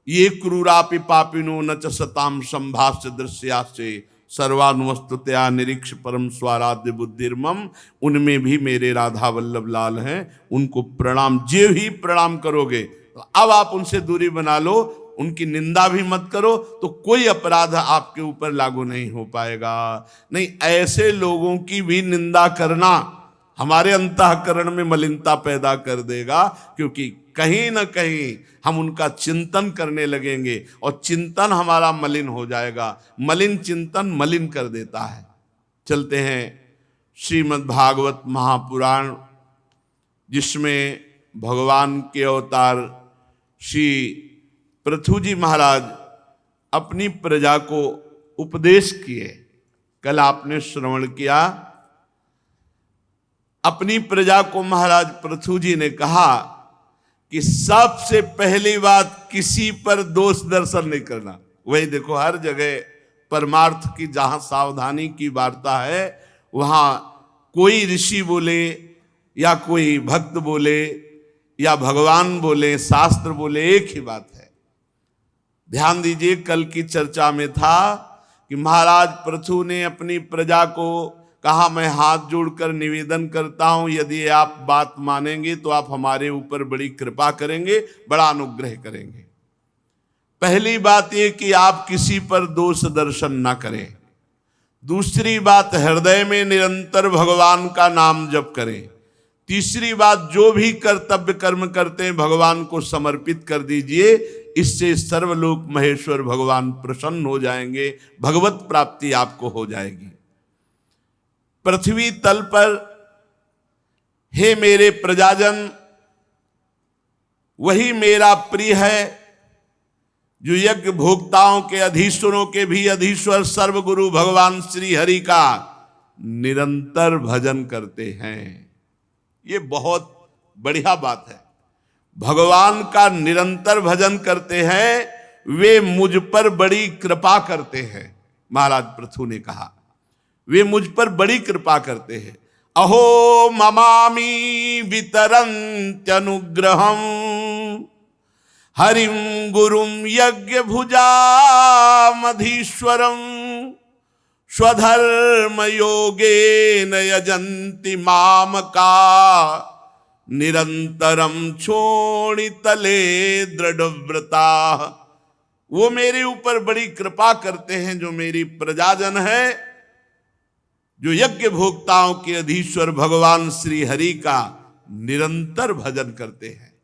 ये क्रूरापि पापिनो न च सताम संभाष्य दृश्यासे सर्वानुवस्तुतया निरीक्ष परम स्वाराध्य बुद्धिर्मम। उनमें भी मेरे राधा वल्लभ लाल हैं, उनको प्रणाम। जे ही प्रणाम करोगे तो अब आप उनसे दूरी बना लो, उनकी निंदा भी मत करो, तो कोई अपराध आपके ऊपर लागू नहीं हो पाएगा। नहीं, ऐसे लोगों की भी निंदा करना हमारे अंतःकरण में मलिनता पैदा कर देगा, क्योंकि कहीं ना कहीं हम उनका चिंतन करने लगेंगे और चिंतन हमारा मलिन हो जाएगा। मलिन चिंतन मलिन कर देता है। चलते हैं श्रीमद् भागवत महापुराण, जिसमें भगवान के अवतार श्री पृथु जी महाराज अपनी प्रजा को उपदेश किए। कल आपने श्रवण किया, अपनी प्रजा को महाराज पृथु जी ने कहा कि सबसे पहली बात, किसी पर दोष दर्शन नहीं करना। वही देखो, हर जगह परमार्थ की जहां सावधानी की वार्ता है, वहां कोई ऋषि बोले या कोई भक्त बोले या भगवान बोले, शास्त्र बोले, एक ही बात है। ध्यान दीजिए, कल की चर्चा में था कि महाराज पृथु ने अपनी प्रजा को कहा, मैं हाथ जोड़कर निवेदन करता हूं, यदि आप बात मानेंगे तो आप हमारे ऊपर बड़ी कृपा करेंगे, बड़ा अनुग्रह करेंगे। पहली बात यह कि आप किसी पर दोष दर्शन ना करें। दूसरी बात, हृदय में निरंतर भगवान का नाम जप करें। तीसरी बात, जो भी कर्तव्य कर्म करते हैं भगवान को समर्पित कर दीजिए, इससे सर्वलोक महेश्वर भगवान प्रसन्न हो जाएंगे, भगवत प्राप्ति आपको हो जाएगी। पृथ्वी तल पर हे मेरे प्रजाजन, वही मेरा प्रिय है जो यज्ञ भोक्ताओं के, अधीश्वरों के भी अधीश्वर सर्वगुरु भगवान श्री हरि का निरंतर भजन करते हैं। ये बहुत बढ़िया बात है। भगवान का निरंतर भजन करते हैं वे मुझ पर बड़ी कृपा करते हैं। महाराज पृथु ने कहा वे मुझ पर बड़ी कृपा करते हैं। अहो ममामि वितरन्त्यनुग्रहम् हरिं गुरुं यज्ञ भुजामधीश्वरम् स्वधर्म योगेन यजन्ति मामका निरंतरम छोड़ितले दृढ़व्रता। वो मेरे ऊपर बड़ी कृपा करते हैं जो मेरी प्रजाजन है, जो यज्ञ भोक्ताओं के अधीश्वर भगवान श्री हरि का निरंतर भजन करते हैं।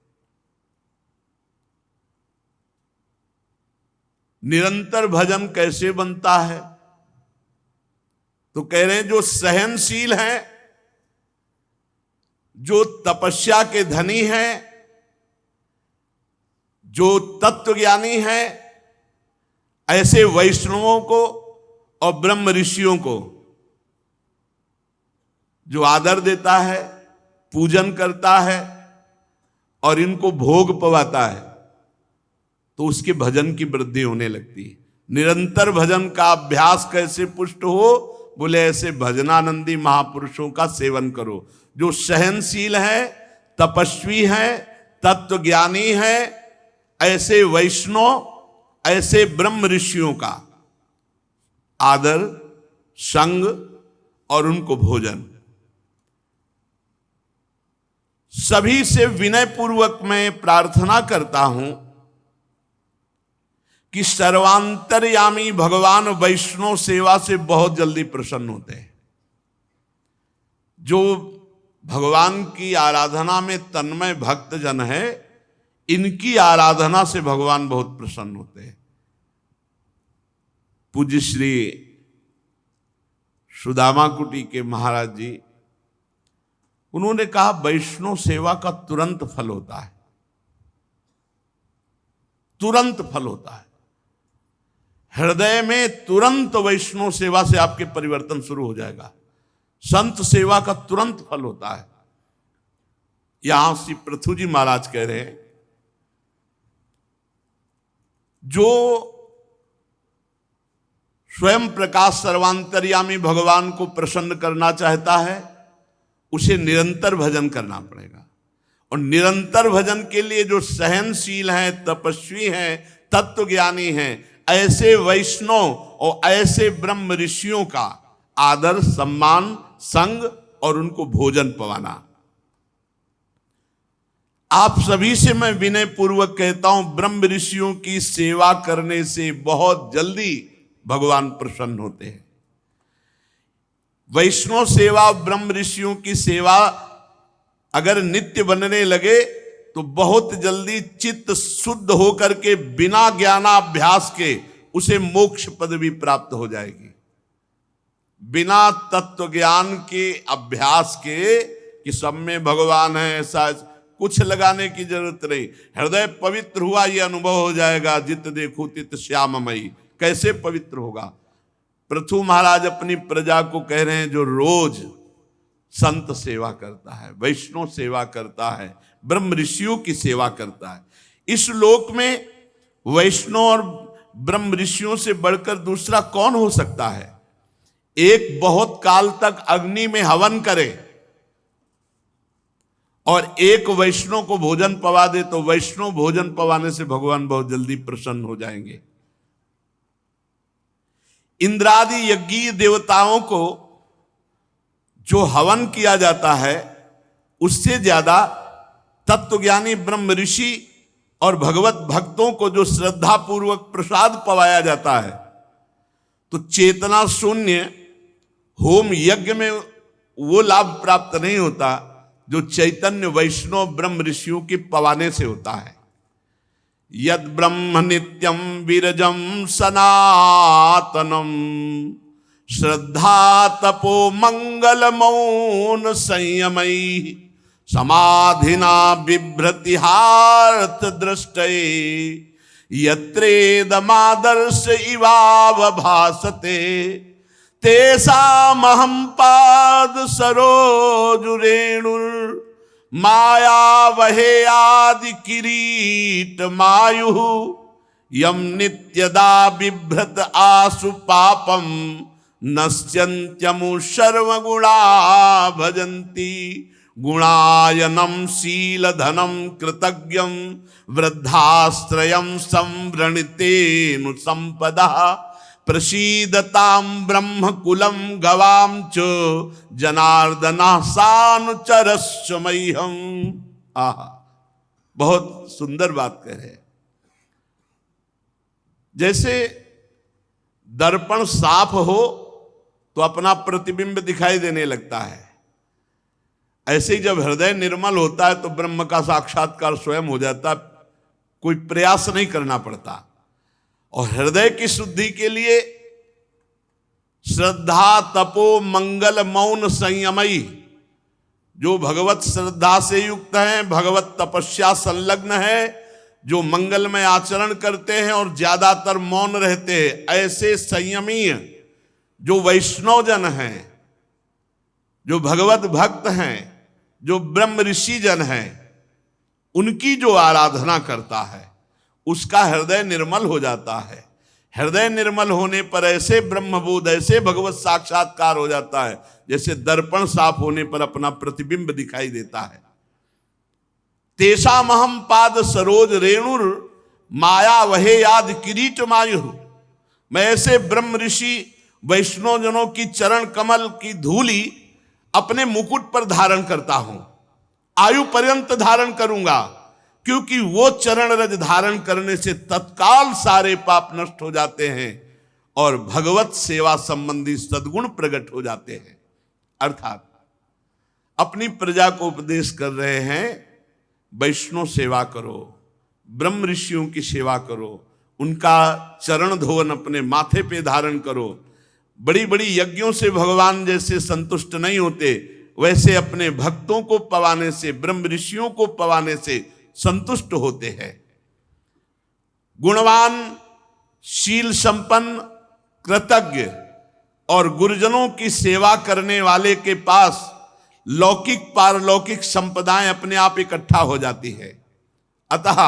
निरंतर भजन कैसे बनता है? तो कह रहे हैं जो सहनशील हैं, जो तपस्या के धनी हैं, जो तत्वज्ञानी हैं, ऐसे वैष्णवों को और ब्रह्म ऋषियों को जो आदर देता है, पूजन करता है और इनको भोग पवाता है, तो उसके भजन की वृद्धि होने लगती है। निरंतर भजन का अभ्यास कैसे पुष्ट हो? बोले ऐसे भजनानंदी महापुरुषों का सेवन करो, जो सहनशील है, तपस्वी है, तत्वज्ञानी है, ऐसे वैष्णव, ऐसे ब्रह्म ऋषियों का आदर, संग और उनको भोजन। सभी से विनय पूर्वक मैं प्रार्थना करता हूं कि सर्वांतर्यामी भगवान वैष्णव सेवा से बहुत जल्दी प्रसन्न होते हैं। जो भगवान की आराधना में तन्मय भक्त जन है, इनकी आराधना से भगवान बहुत प्रसन्न होते हैं। पूज्य श्री सुदामा कुटी के महाराज जी, उन्होंने कहा वैष्णव सेवा का तुरंत फल होता है, तुरंत फल होता है। हृदय में तुरंत वैष्णव सेवा से आपके परिवर्तन शुरू हो जाएगा। संत सेवा का तुरंत फल होता है। यहां श्री पृथु जी महाराज कह रहे हैं, जो स्वयं प्रकाश सर्वांतर्यामी भगवान को प्रसन्न करना चाहता है, उसे निरंतर भजन करना पड़ेगा। और निरंतर भजन के लिए जो सहनशील हैं, तपस्वी हैं, तत्वज्ञानी हैं, ऐसे वैष्णव और ऐसे ब्रह्म ऋषियों का आदर, सम्मान, संग और उनको भोजन पवाना। आप सभी से मैं विनय पूर्वक कहता हूं, ब्रह्म ऋषियों की सेवा करने से बहुत जल्दी भगवान प्रसन्न होते हैं। वैष्णव सेवा, ब्रह्म ऋषियों की सेवा अगर नित्य बनने लगे तो बहुत जल्दी चित्त शुद्ध होकर के बिना ज्ञानाभ्यास के उसे मोक्ष पदवी प्राप्त हो जाएगी। बिना तत्व ज्ञान के अभ्यास के कि सब में भगवान है, ऐसा कुछ लगाने की जरूरत नहीं। हृदय पवित्र हुआ ये अनुभव हो जाएगा, जित देखो तित श्याममयी। कैसे पवित्र होगा? पृथु महाराज अपनी प्रजा को कह रहे हैं, जो रोज संत सेवा करता है, वैष्णव सेवा करता है, ब्रह्म ऋषियों की सेवा करता है, इस लोक में वैष्णव और ब्रह्म ऋषियों से बढ़कर दूसरा कौन हो सकता है? एक बहुत काल तक अग्नि में हवन करे और एक वैष्णव को भोजन पवा दे, तो वैष्णव भोजन पवाने से भगवान बहुत जल्दी प्रसन्न हो जाएंगे। इंद्रादि यज्ञीय देवताओं को जो हवन किया जाता है, उससे ज्यादा तत्वज्ञानी ब्रह्म ऋषि और भगवत भक्तों को जो श्रद्धा पूर्वक प्रसाद पवाया जाता है, तो चेतना शून्य होम यज्ञ में वो लाभ प्राप्त नहीं होता जो चैतन्य वैष्णव ब्रह्म ऋषियों के पवाने से होता है। यद ब्रह्म नित्यम विरजम सनातनम श्रद्धा तपो मंगल मौन संयमई समाधिना बिभ्रतिहार्थ दृष्टये यत्रेदमादर्श इवाव भासते तेषामहं पाद सरोज रेणुर माया वहे आदि किरीट मायु यम नित्यदा बिभ्रत आसु पापम नश्यन्त्यमु सर्वगुणा भजन्ति गुणायनम शील धनम कृतज्ञम वृद्धाश्रयम संवृणितेनु संपदा प्रसीदताम ब्रह्म कुलम गवाम च जनार्दना सानुचरस्व मह्यम। आहा, बहुत सुंदर बात कह रहे हैं। जैसे दर्पण साफ हो तो अपना प्रतिबिंब दिखाई देने लगता है, ऐसे ही जब हृदय निर्मल होता है तो ब्रह्म का साक्षात्कार स्वयं हो जाता, कोई प्रयास नहीं करना पड़ता। और हृदय की शुद्धि के लिए श्रद्धा तपो मंगल मौन संयमई, जो भगवत श्रद्धा से युक्त हैं, भगवत तपस्या संलग्न है, जो मंगलमय आचरण करते हैं और ज्यादातर मौन रहते हैं, ऐसे संयमी जो वैष्णव जन हैं, जो भगवत भक्त हैं, जो ब्रह्म ऋषि जन हैं, उनकी जो आराधना करता है उसका हृदय निर्मल हो जाता है। हृदय निर्मल होने पर ऐसे ब्रह्मबोध, ऐसे भगवत साक्षात्कार हो जाता है जैसे दर्पण साफ होने पर अपना प्रतिबिंब दिखाई देता है। तेषामहम पाद सरोज रेणुर माया वहे याद किरीट मायु, मैं ऐसे ब्रह्म ऋषि वैष्णव जनों की चरण कमल की धूली अपने मुकुट पर धारण करता हूं, आयु पर्यंत धारण करूंगा, क्योंकि वो चरण रज धारण करने से तत्काल सारे पाप नष्ट हो जाते हैं और भगवत सेवा संबंधी सद्गुण प्रकट हो जाते हैं। अर्थात अपनी प्रजा को उपदेश कर रहे हैं, वैष्णव सेवा करो, ब्रह्म ऋषियों की सेवा करो, उनका चरण धोवन अपने माथे पे धारण करो। बड़ी बड़ी यज्ञों से भगवान जैसे संतुष्ट नहीं होते, वैसे अपने भक्तों को पवाने से, ब्रह्म ऋषियों को पवाने से संतुष्ट होते हैं। गुणवान, शील संपन्न, कृतज्ञ और गुरुजनों की सेवा करने वाले के पास लौकिक पारलौकिक संपदाएं अपने आप इकट्ठा हो जाती है। अतः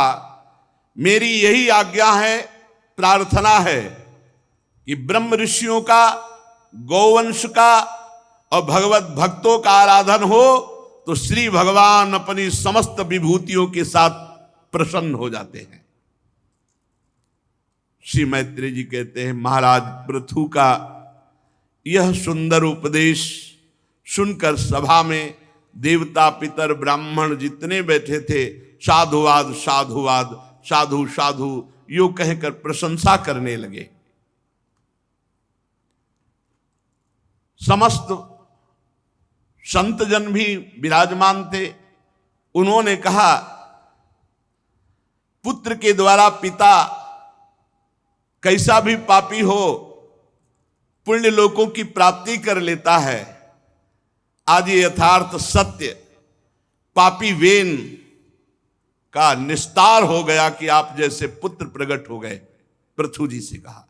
मेरी यही आज्ञा है, प्रार्थना है कि ब्रह्म ऋषियों का, गौवंश का और भगवत भक्तों का आराधन हो तो श्री भगवान अपनी समस्त विभूतियों के साथ प्रसन्न हो जाते हैं। श्री मैत्रेय जी कहते हैं, महाराज पृथु का यह सुंदर उपदेश सुनकर सभा में देवता पितर ब्राह्मण जितने बैठे थे साधुवाद साधुवाद, साधु साधु यो कहकर प्रशंसा करने लगे। समस्त संत जन भी विराजमान थे। उन्होंने कहा, पुत्र के द्वारा पिता कैसा भी पापी हो पुण्य लोकों की प्राप्ति कर लेता है। आज ये यथार्थ सत्य पापी वेन का निस्तार हो गया कि आप जैसे पुत्र प्रकट हो गए। पृथु जी से कहा,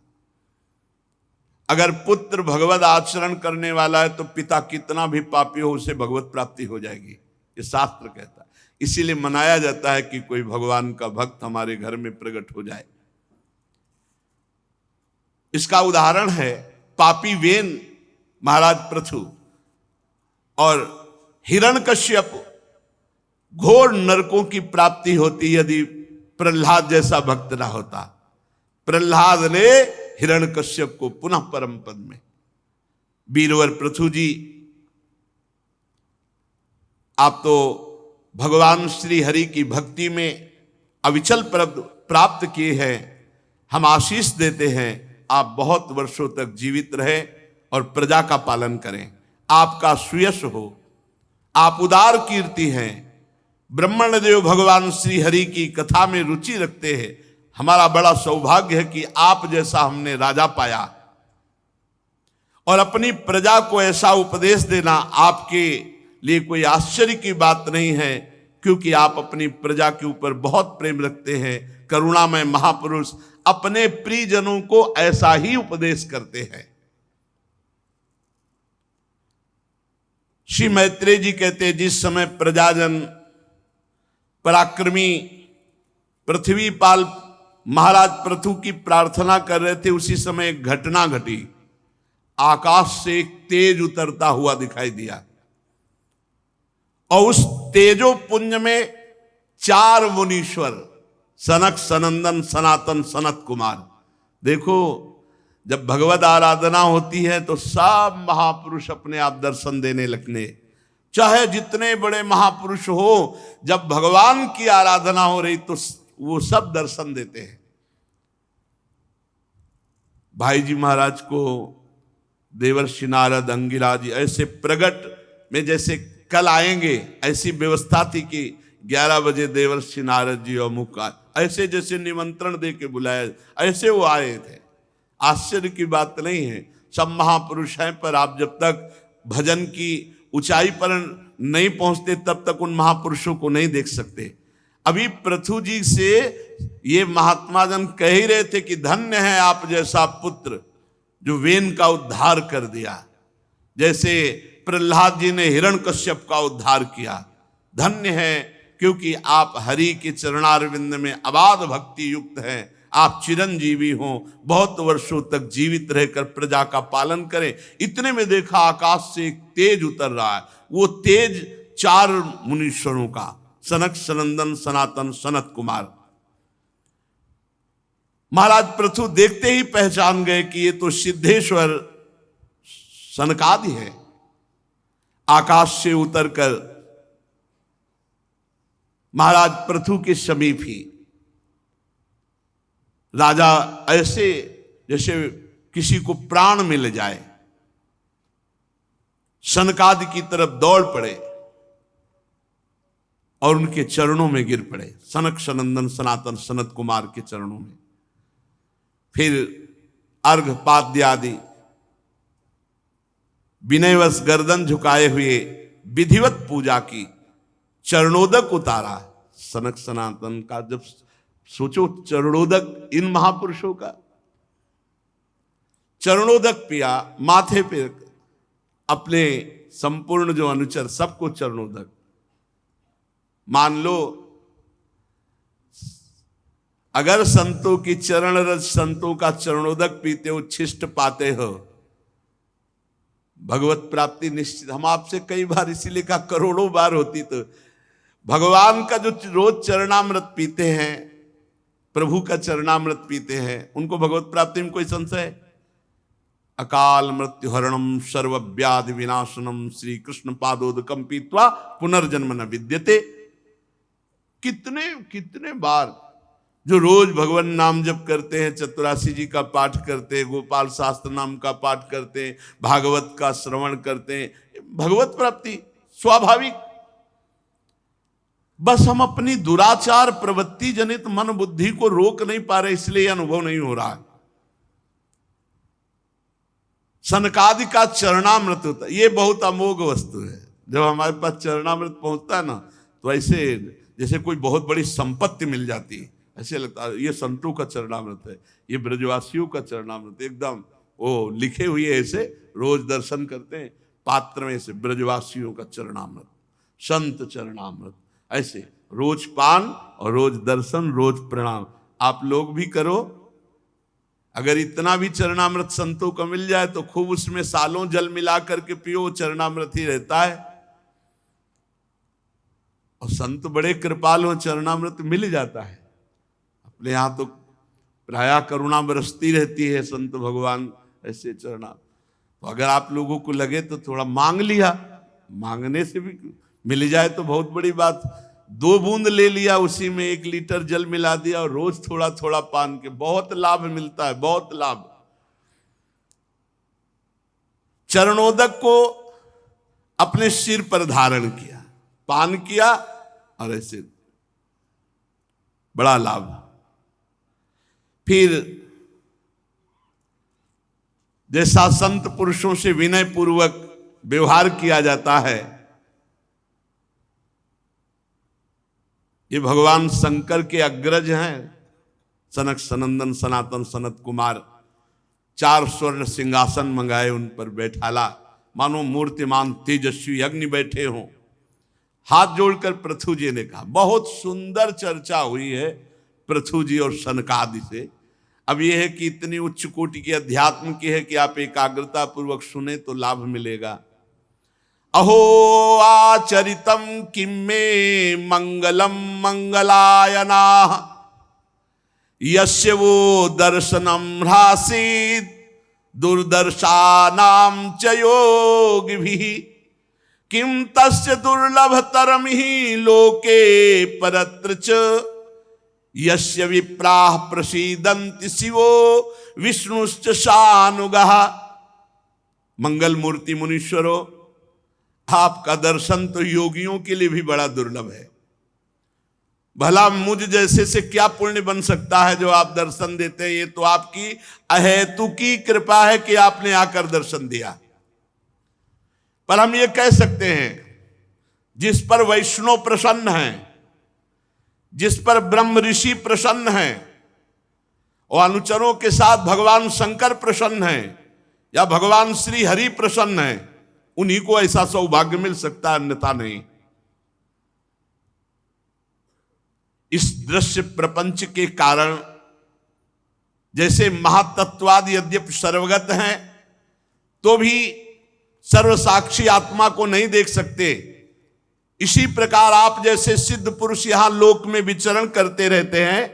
अगर पुत्र भगवत आचरण करने वाला है तो पिता कितना भी पापी हो उसे भगवत प्राप्ति हो जाएगी, ये शास्त्र कहता है। इसीलिए मनाया जाता है कि कोई भगवान का भक्त हमारे घर में प्रकट हो जाए। इसका उदाहरण है पापी वेन महाराज पृथु और हिरण्यकश्यप। घोर नरकों की प्राप्ति होती यदि प्रहलाद जैसा भक्त ना होता। प्रहलाद ने हिरण्यकश्यप को पुनः परम पद में। वीरवर पृथु जी, आप तो भगवान श्री हरि की भक्ति में अविचल प्राप्त किए हैं। हम आशीष देते हैं आप बहुत वर्षों तक जीवित रहे और प्रजा का पालन करें, आपका सुयश हो, आप उदार कीर्ति हैं। ब्रह्मण देव भगवान श्री हरि की कथा में रुचि रखते हैं। हमारा बड़ा सौभाग्य है कि आप जैसा हमने राजा पाया और अपनी प्रजा को ऐसा उपदेश देना आपके लिए कोई आश्चर्य की बात नहीं है, क्योंकि आप अपनी प्रजा के ऊपर बहुत प्रेम रखते हैं। करुणामय महापुरुष अपने प्रियजनों को ऐसा ही उपदेश करते हैं। श्री मैत्रेय जी कहते हैं, जिस समय प्रजाजन पराक्रमी पृथ्वीपाल महाराज पृथु की प्रार्थना कर रहे थे, उसी समय एक घटना घटी। आकाश से एक तेज उतरता हुआ दिखाई दिया और उस तेजो पुंज में 4 मुनीश्वर, सनक, सनंदन, सनातन, सनत कुमार। देखो, जब भगवत आराधना होती है तो सब महापुरुष अपने आप दर्शन देने लगने, चाहे जितने बड़े महापुरुष हो, जब भगवान की आराधना हो रही तो वो सब दर्शन देते हैं। भाई जी महाराज को देवर्षि नारद, अंगिराज ऐसे प्रगट में जैसे कल आएंगे, ऐसी व्यवस्था थी कि 11 बजे देवर्षि नारद जी और मुक्का ऐसे जैसे निमंत्रण दे के बुलाया, ऐसे वो आए थे। आश्चर्य की बात नहीं है, सब महापुरुष हैं, पर आप जब तक भजन की ऊंचाई पर नहीं पहुंचते तब तक उन महापुरुषों को नहीं देख सकते। अभी पृथु जी से ये महात्मा जन कह ही रहे थे कि धन्य है आप जैसा पुत्र जो वेन का उद्धार कर दिया, जैसे प्रहलाद जी ने हिरण्यकश्यप का उद्धार किया। धन्य है क्योंकि आप हरि के चरणारविंद में अबाध भक्ति युक्त हैं। आप चिरंजीवी हों, बहुत वर्षों तक जीवित रहकर प्रजा का पालन करें। इतने में देखा आकाश से एक तेज उतर रहा है। वो तेज 4 मुनीश्वरों का, सनक, सनंदन, सनातन, सनत कुमार। महाराज पृथु देखते ही पहचान गए कि ये तो सिद्धेश्वर सनकादि है। आकाश से उतरकर महाराज पृथु के समीप ही राजा ऐसे जैसे किसी को प्राण मिल जाए, सनकादि की तरफ दौड़ पड़े और उनके चरणों में गिर पड़े, सनक, सनंदन, सनातन, सनत कुमार के चरणों में। फिर अर्घ पाद्य आदि विनयवश गर्दन झुकाए हुए विधिवत पूजा की, चरणोदक उतारा। सनक सनातन का जब सोचो, चरणोदक इन महापुरुषों का चरणोदक पिया, माथे पे अपने संपूर्ण जो अनुचर सबको चरणोदक। मान लो अगर संतों की चरण रज, संतों का चरणोदक पीते हो, छिष्ट पाते हो, भगवत प्राप्ति निश्चित। हम आपसे कई बार इसीलिए कहा, करोड़ों बार होती तो भगवान का जो रोज चरणामृत पीते हैं, प्रभु का चरणामृत पीते हैं, उनको भगवत प्राप्ति में कोई संशय है? अकाल मृत्यु हरणम सर्वव्याधि विनाशनम श्री कृष्ण पादोदकम पीत्वा पुनर्जन्म न विद्यते। कितने कितने बार जो रोज भगवान नाम जप करते हैं, चतुरासी जी का पाठ करते हैं, गोपाल शास्त्र नाम का पाठ करते हैं, भागवत का श्रवण करते हैं, भगवत प्राप्ति स्वाभाविक। बस हम अपनी दुराचार प्रवृत्ति जनित मन बुद्धि को रोक नहीं पा रहे, इसलिए अनुभव नहीं हो रहा है। सनकादि का चरणामृत होता है, ये बहुत अमोघ वस्तु है। जब हमारे पास चरणामृत पहुंचता है ना, तो ऐसे जैसे कोई बहुत बड़ी संपत्ति मिल जाती है, ऐसे लगता है ये संतों का चरणामृत है, ये ब्रजवासियों का चरणामृत। एकदम वो लिखे हुए ऐसे रोज दर्शन करते हैं पात्र में से, ब्रजवासियों का चरणामृत, संत चरणामृत, ऐसे रोज पान और रोज दर्शन, रोज प्रणाम। आप लोग भी करो। अगर इतना भी चरणामृत संतों को मिल जाए तो खूब उसमें सालों जल मिला करके पियो, चरणामृत ही रहता है। और संत बड़े कृपाल हो, चरणामृत मिल जाता है। अपने यहाँ तो प्रायः करुणा बरसती रहती है, संत भगवान ऐसे चरणा। तो अगर आप लोगों को लगे तो थोड़ा मांग लिया, मांगने से भी मिल जाए तो बहुत बड़ी बात। 2 बूंद ले लिया, उसी में 1 लीटर जल मिला दिया और रोज थोड़ा थोड़ा पान के, बहुत लाभ मिलता है, बहुत लाभ। चरणोदक को अपने सिर पर धारण किया, पान किया और ऐसे बड़ा लाभ। फिर जैसा संत पुरुषों से विनय पूर्वक व्यवहार किया जाता है, ये भगवान शंकर के अग्रज हैं, सनक, सनंदन, सनातन, सनत कुमार। 4 स्वर्ण सिंहासन मंगाए, उन पर बैठाला, मानो मूर्तिमान तेजस्वी अग्नि बैठे हों। हाथ जोड़कर पृथु जी ने कहा। बहुत सुंदर चर्चा हुई है पृथु जी और सनकादि से। अब यह है कि इतनी उच्च कोटि की अध्यात्म की है कि आप एकाग्रता पूर्वक सुने तो लाभ मिलेगा। अहो आचरितम किम में मंगलम मंगलायना यस्य वो दर्शनम ह्रासीत दुर्दर्शानाम च योगिभिः किम तस्य दुर्लभतरम ही लोके परत्र च यस्य विप्राः प्रसीदन्ति शिवो विष्णुश्च शानुगः। मंगल मूर्ति मुनीश्वरो, आपका दर्शन तो योगियों के लिए भी बड़ा दुर्लभ है। भला मुझ जैसे से क्या पुण्य बन सकता है जो आप दर्शन देते हैं? ये तो आपकी अहेतुकी कृपा है कि आपने आकर दर्शन दिया। पर हम ये कह सकते हैं, जिस पर वैष्णव प्रसन्न हैं, जिस पर ब्रह्म ऋषि प्रसन्न हैं और अनुचरों के साथ भगवान शंकर प्रसन्न हैं या भगवान श्री हरि प्रसन्न हैं, उन्हीं को ऐसा सौभाग्य मिल सकता है, अन्यथा नहीं। इस दृश्य प्रपंच के कारण जैसे महातत्वाद यद्यपि सर्वगत हैं तो भी सर्वसाक्षी आत्मा को नहीं देख सकते। इसी प्रकार आप जैसे सिद्ध पुरुष यहां लोक में विचरण करते रहते हैं,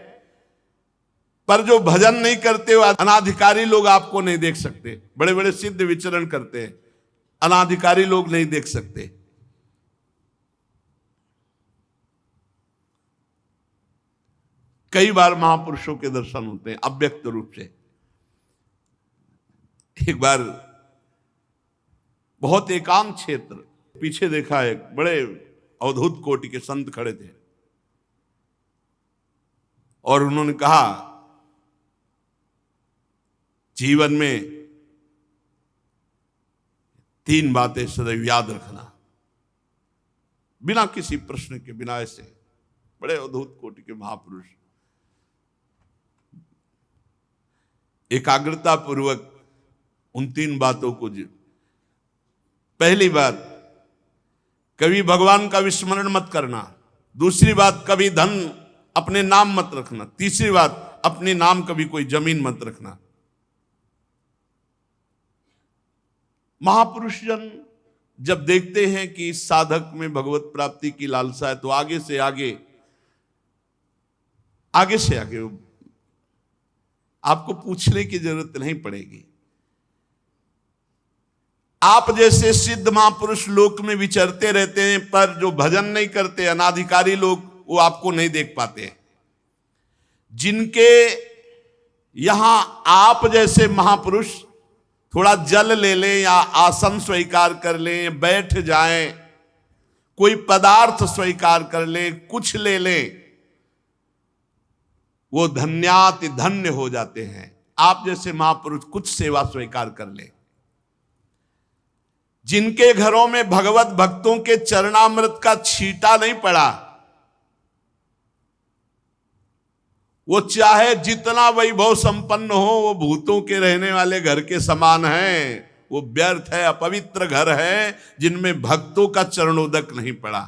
पर जो भजन नहीं करते हुए अनाधिकारी लोग आपको नहीं देख सकते। बड़े बड़े सिद्ध विचरण करते हैं, अनाधिकारी लोग नहीं देख सकते। कई बार महापुरुषों के दर्शन होते हैं अव्यक्त रूप से। एक बार बहुत एकांत क्षेत्र, पीछे देखा, एक बड़े अवधूत कोटि के संत खड़े थे और उन्होंने कहा, जीवन में 3 बातें सदैव याद रखना, बिना किसी प्रश्न के, बिना ऐसे। बड़े अवधूत कोटि के महापुरुष एकाग्रता पूर्वक उन 3 बातों को पहली बात, कभी भगवान का विस्मरण मत करना। दूसरी बात, कभी धन अपने नाम मत रखना। तीसरी बात, अपने नाम कभी कोई जमीन मत रखना। महापुरुष जन जब देखते हैं कि इस साधक में भगवत प्राप्ति की लालसा है तो आगे से आगे आपको पूछने की जरूरत नहीं पड़ेगी। आप जैसे सिद्ध महापुरुष लोक में विचरते रहते हैं, पर जो भजन नहीं करते अनाधिकारी लोग, वो आपको नहीं देख पाते। जिनके यहां आप जैसे महापुरुष थोड़ा जल ले लें या आसन स्वीकार कर लें, बैठ जाएं, कोई पदार्थ स्वीकार कर लें, कुछ ले लें, वो धन्याति धन्य हो जाते हैं। आप जैसे महापुरुष कुछ सेवा स्वीकार कर लें। जिनके घरों में भगवत भक्तों के चरणामृत का छींटा नहीं पड़ा, वो चाहे जितना वैभव संपन्न हो, वो भूतों के रहने वाले घर के समान है। वो व्यर्थ है, अपवित्र घर है जिनमें भक्तों का चरणोदक नहीं पड़ा।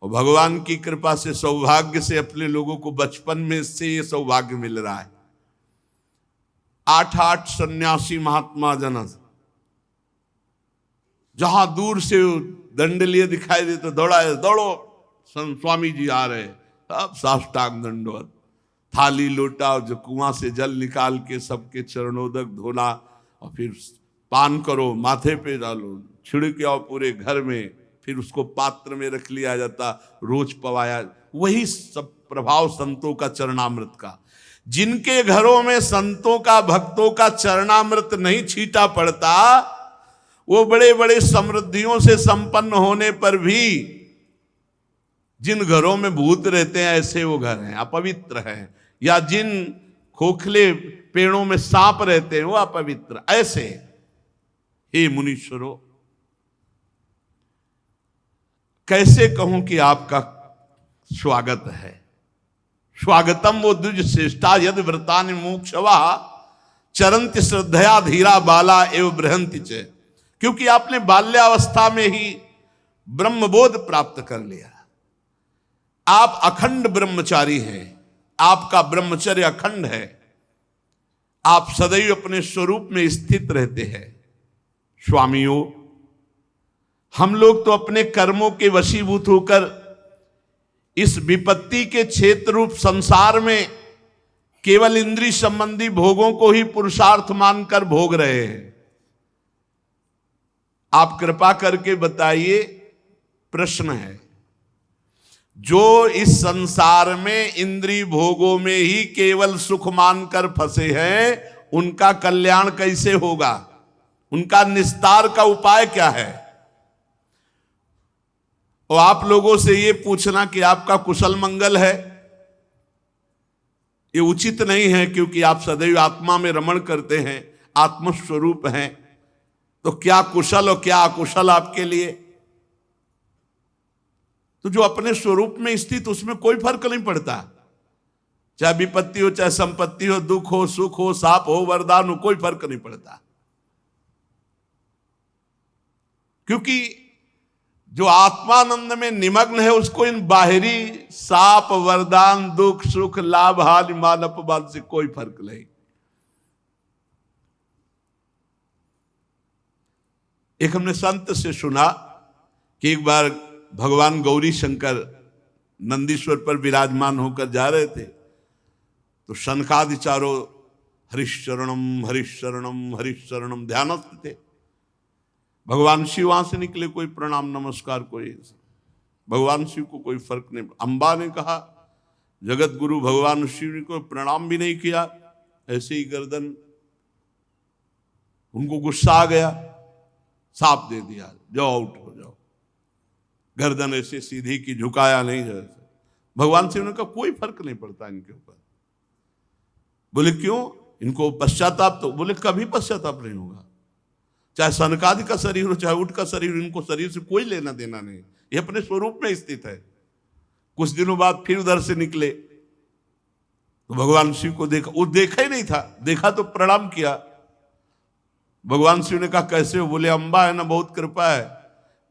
और भगवान की कृपा से सौभाग्य से अपने लोगों को बचपन में से ये सौभाग्य मिल रहा है। 8 सन्यासी महात्मा जन जहां दूर से दंड लिए दिखाई दे तो दौड़ो स्वामी जी आ रहे। अब साष्टांग दंडवत, थाली लोटा जो कुआं से जल निकाल के सबके चरणोदक धोना और फिर पान करो, माथे पे डालो, छिड़के आओ पूरे घर में, फिर उसको पात्र में रख लिया जाता, रोज पवाया। वही सब प्रभाव संतों का चरणामृत का। जिनके घरों में संतों का, भक्तों का चरणामृत नहीं छीटा पड़ता, वो बड़े बड़े समृद्धियों से संपन्न होने पर भी जिन घरों में भूत रहते हैं ऐसे वो घर हैं, अपवित्र हैं। या जिन खोखले पेड़ों में सांप रहते हैं वो अपवित्र। ऐसे हे मुनीश्वरों, कैसे कहूं कि आपका स्वागत है। स्वागतम वो द्विज श्रेष्ठा यद व्रतानि मोक्षवा चरंति श्रद्धया धीरा बाला एवं बृहंति च। क्योंकि आपने बाल्यावस्था में ही ब्रह्मबोध प्राप्त कर लिया, आप अखंड ब्रह्मचारी हैं, आपका ब्रह्मचर्य अखंड है, आप सदैव अपने स्वरूप में स्थित रहते हैं। स्वामियों, हम लोग तो अपने कर्मों के वशीभूत होकर इस विपत्ति के क्षेत्र रूप संसार में केवल इंद्रिय संबंधी भोगों को ही पुरुषार्थ मानकर भोग रहे हैं। आप कृपा करके बताइए, प्रश्न है, जो इस संसार में इंद्रिय भोगों में ही केवल सुख मानकर फंसे हैं, उनका कल्याण कैसे होगा? उनका निस्तार का उपाय क्या है? और आप लोगों से ये पूछना कि आपका कुशल मंगल है, ये उचित नहीं है, क्योंकि आप सदैव आत्मा में रमण करते हैं, आत्मस्वरूप हैं। तो क्या कुशल और क्या अकुशल आपके लिए? तो जो अपने स्वरूप में स्थित, उसमें कोई फर्क नहीं पड़ता, चाहे विपत्ति हो, चाहे संपत्ति हो, दुख हो, सुख हो, साप हो, वरदान हो, कोई फर्क नहीं पड़ता। क्योंकि जो आत्मानंद में निमग्न है, उसको इन बाहरी साप, वरदान, दुख, सुख, लाभ, हानि, मान, अपमान से कोई फर्क नहीं। एक हमने संत से सुना कि एक बार भगवान गौरी शंकर नंदीश्वर पर विराजमान होकर जा रहे थे, तो शनकादि चारों हरिशरणम हरिशरणम हरिशरणम ध्यानस्थ थे। भगवान शिव वहां से निकले, कोई प्रणाम नमस्कार, कोई भगवान शिव को कोई फर्क नहीं। अंबा ने कहा, जगत गुरु भगवान शिव को प्रणाम भी नहीं किया, ऐसे ही गर्दन, उनको गुस्सा आ गया, साप दे दिया, जाओ आउट हो जाओ। गर्दन ऐसे सीधी की, झुकाया नहीं जैसे। भगवान शिव ने कहा कोई फर्क नहीं पड़ता इनके ऊपर। बोले क्यों? इनको पश्चाताप, तो बोले कभी पश्चाताप नहीं होगा, चाहे सनकादि का शरीर हो, चाहे ऊंट का शरीर, इनको शरीर से कोई लेना देना नहीं, ये अपने स्वरूप में स्थित है। कुछ दिनों बाद फिर उधर से निकले, तो भगवान शिव को देखा, वो देखा ही नहीं था, देखा तो प्रणाम किया। भगवान शिव ने कहा कैसे हो? बोले अंबा है ना, बहुत कृपा है,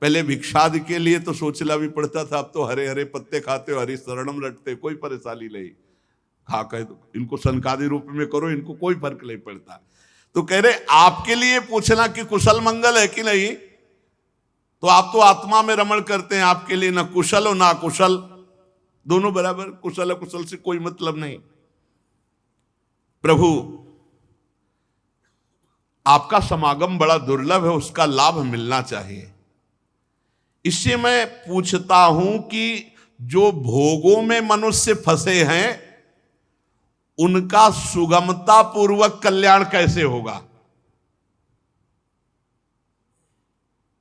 पहले भिक्षादि के लिए तो सोचना भी पड़ता था, अब तो हरे हरे पत्ते खाते हो, हरी शरणम रटते, कोई परेशानी नहीं, खा कहे तो इनको सनकादि रूप में करो, इनको कोई फर्क नहीं पड़ता। तो कह रहे आपके लिए पूछना कि कुशल मंगल है कि नहीं, तो आप तो आत्मा में रमण करते हैं, आपके लिए ना कुशल हो ना अकुशल, दोनों बराबर, कुशल अकुशल से कोई मतलब नहीं। प्रभु, आपका समागम बड़ा दुर्लभ है, उसका लाभ मिलना चाहिए। इससे मैं पूछता हूं कि जो भोगों में मनुष्य फंसे हैं, उनका सुगमता पूर्वक कल्याण कैसे होगा?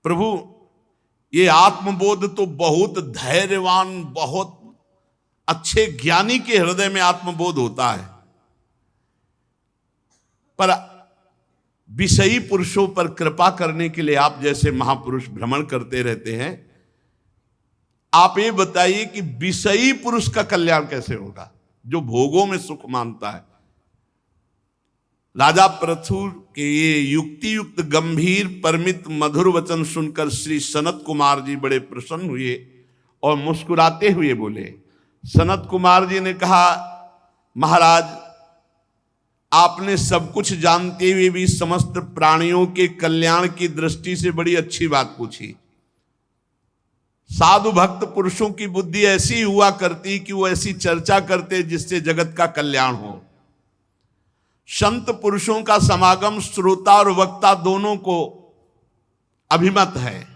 प्रभु, ये आत्मबोध तो बहुत धैर्यवान, बहुत अच्छे ज्ञानी के हृदय में आत्मबोध होता है, पर विषयी पुरुषों पर कृपा करने के लिए आप जैसे महापुरुष भ्रमण करते रहते हैं। आप ये बताइए कि विषयी पुरुष का कल्याण कैसे होगा, जो भोगों में सुख मानता है। राजा पृथु के ये युक्ति युक्त गंभीर परमित मधुर वचन सुनकर श्री सनत कुमार जी बड़े प्रसन्न हुए और मुस्कुराते हुए बोले। सनत कुमार जी ने कहा, महाराज, आपने सब कुछ जानते हुए भी समस्त प्राणियों के कल्याण की दृष्टि से बड़ी अच्छी बात पूछी। साधु भक्त पुरुषों की बुद्धि ऐसी हुआ करती कि वो ऐसी चर्चा करते जिससे जगत का कल्याण हो। संत पुरुषों का समागम श्रोता और वक्ता दोनों को अभिमत है,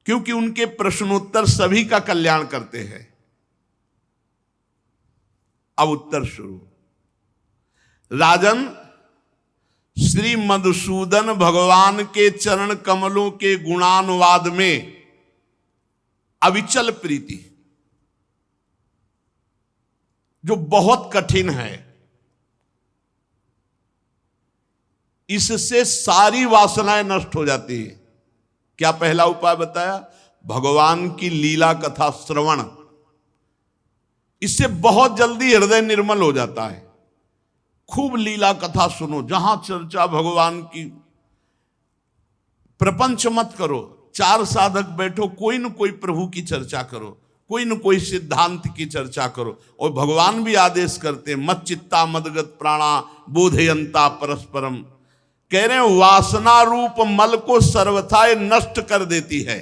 क्योंकि उनके प्रश्नोत्तर सभी का कल्याण करते हैं। अब उत्तर शुरू। राजन, श्री मधुसूदन भगवान के चरण कमलों के गुणानुवाद में अविचल प्रीति, जो बहुत कठिन है, इससे सारी वासनाएं नष्ट हो जाती है। क्या पहला उपाय बताया? भगवान की लीला कथा श्रवण, इससे बहुत जल्दी हृदय निर्मल हो जाता है। खूब लीला कथा सुनो, जहां चर्चा भगवान की, प्रपंच मत करो, 4 साधक बैठो, कोई न कोई प्रभु की चर्चा करो, कोई न कोई सिद्धांत की चर्चा करो। और भगवान भी आदेश करते, मत चित्ता मदगत प्राणा बोधयंता परस्परम। कह रहे हैं वासना रूप मल को सर्वथा नष्ट कर देती है।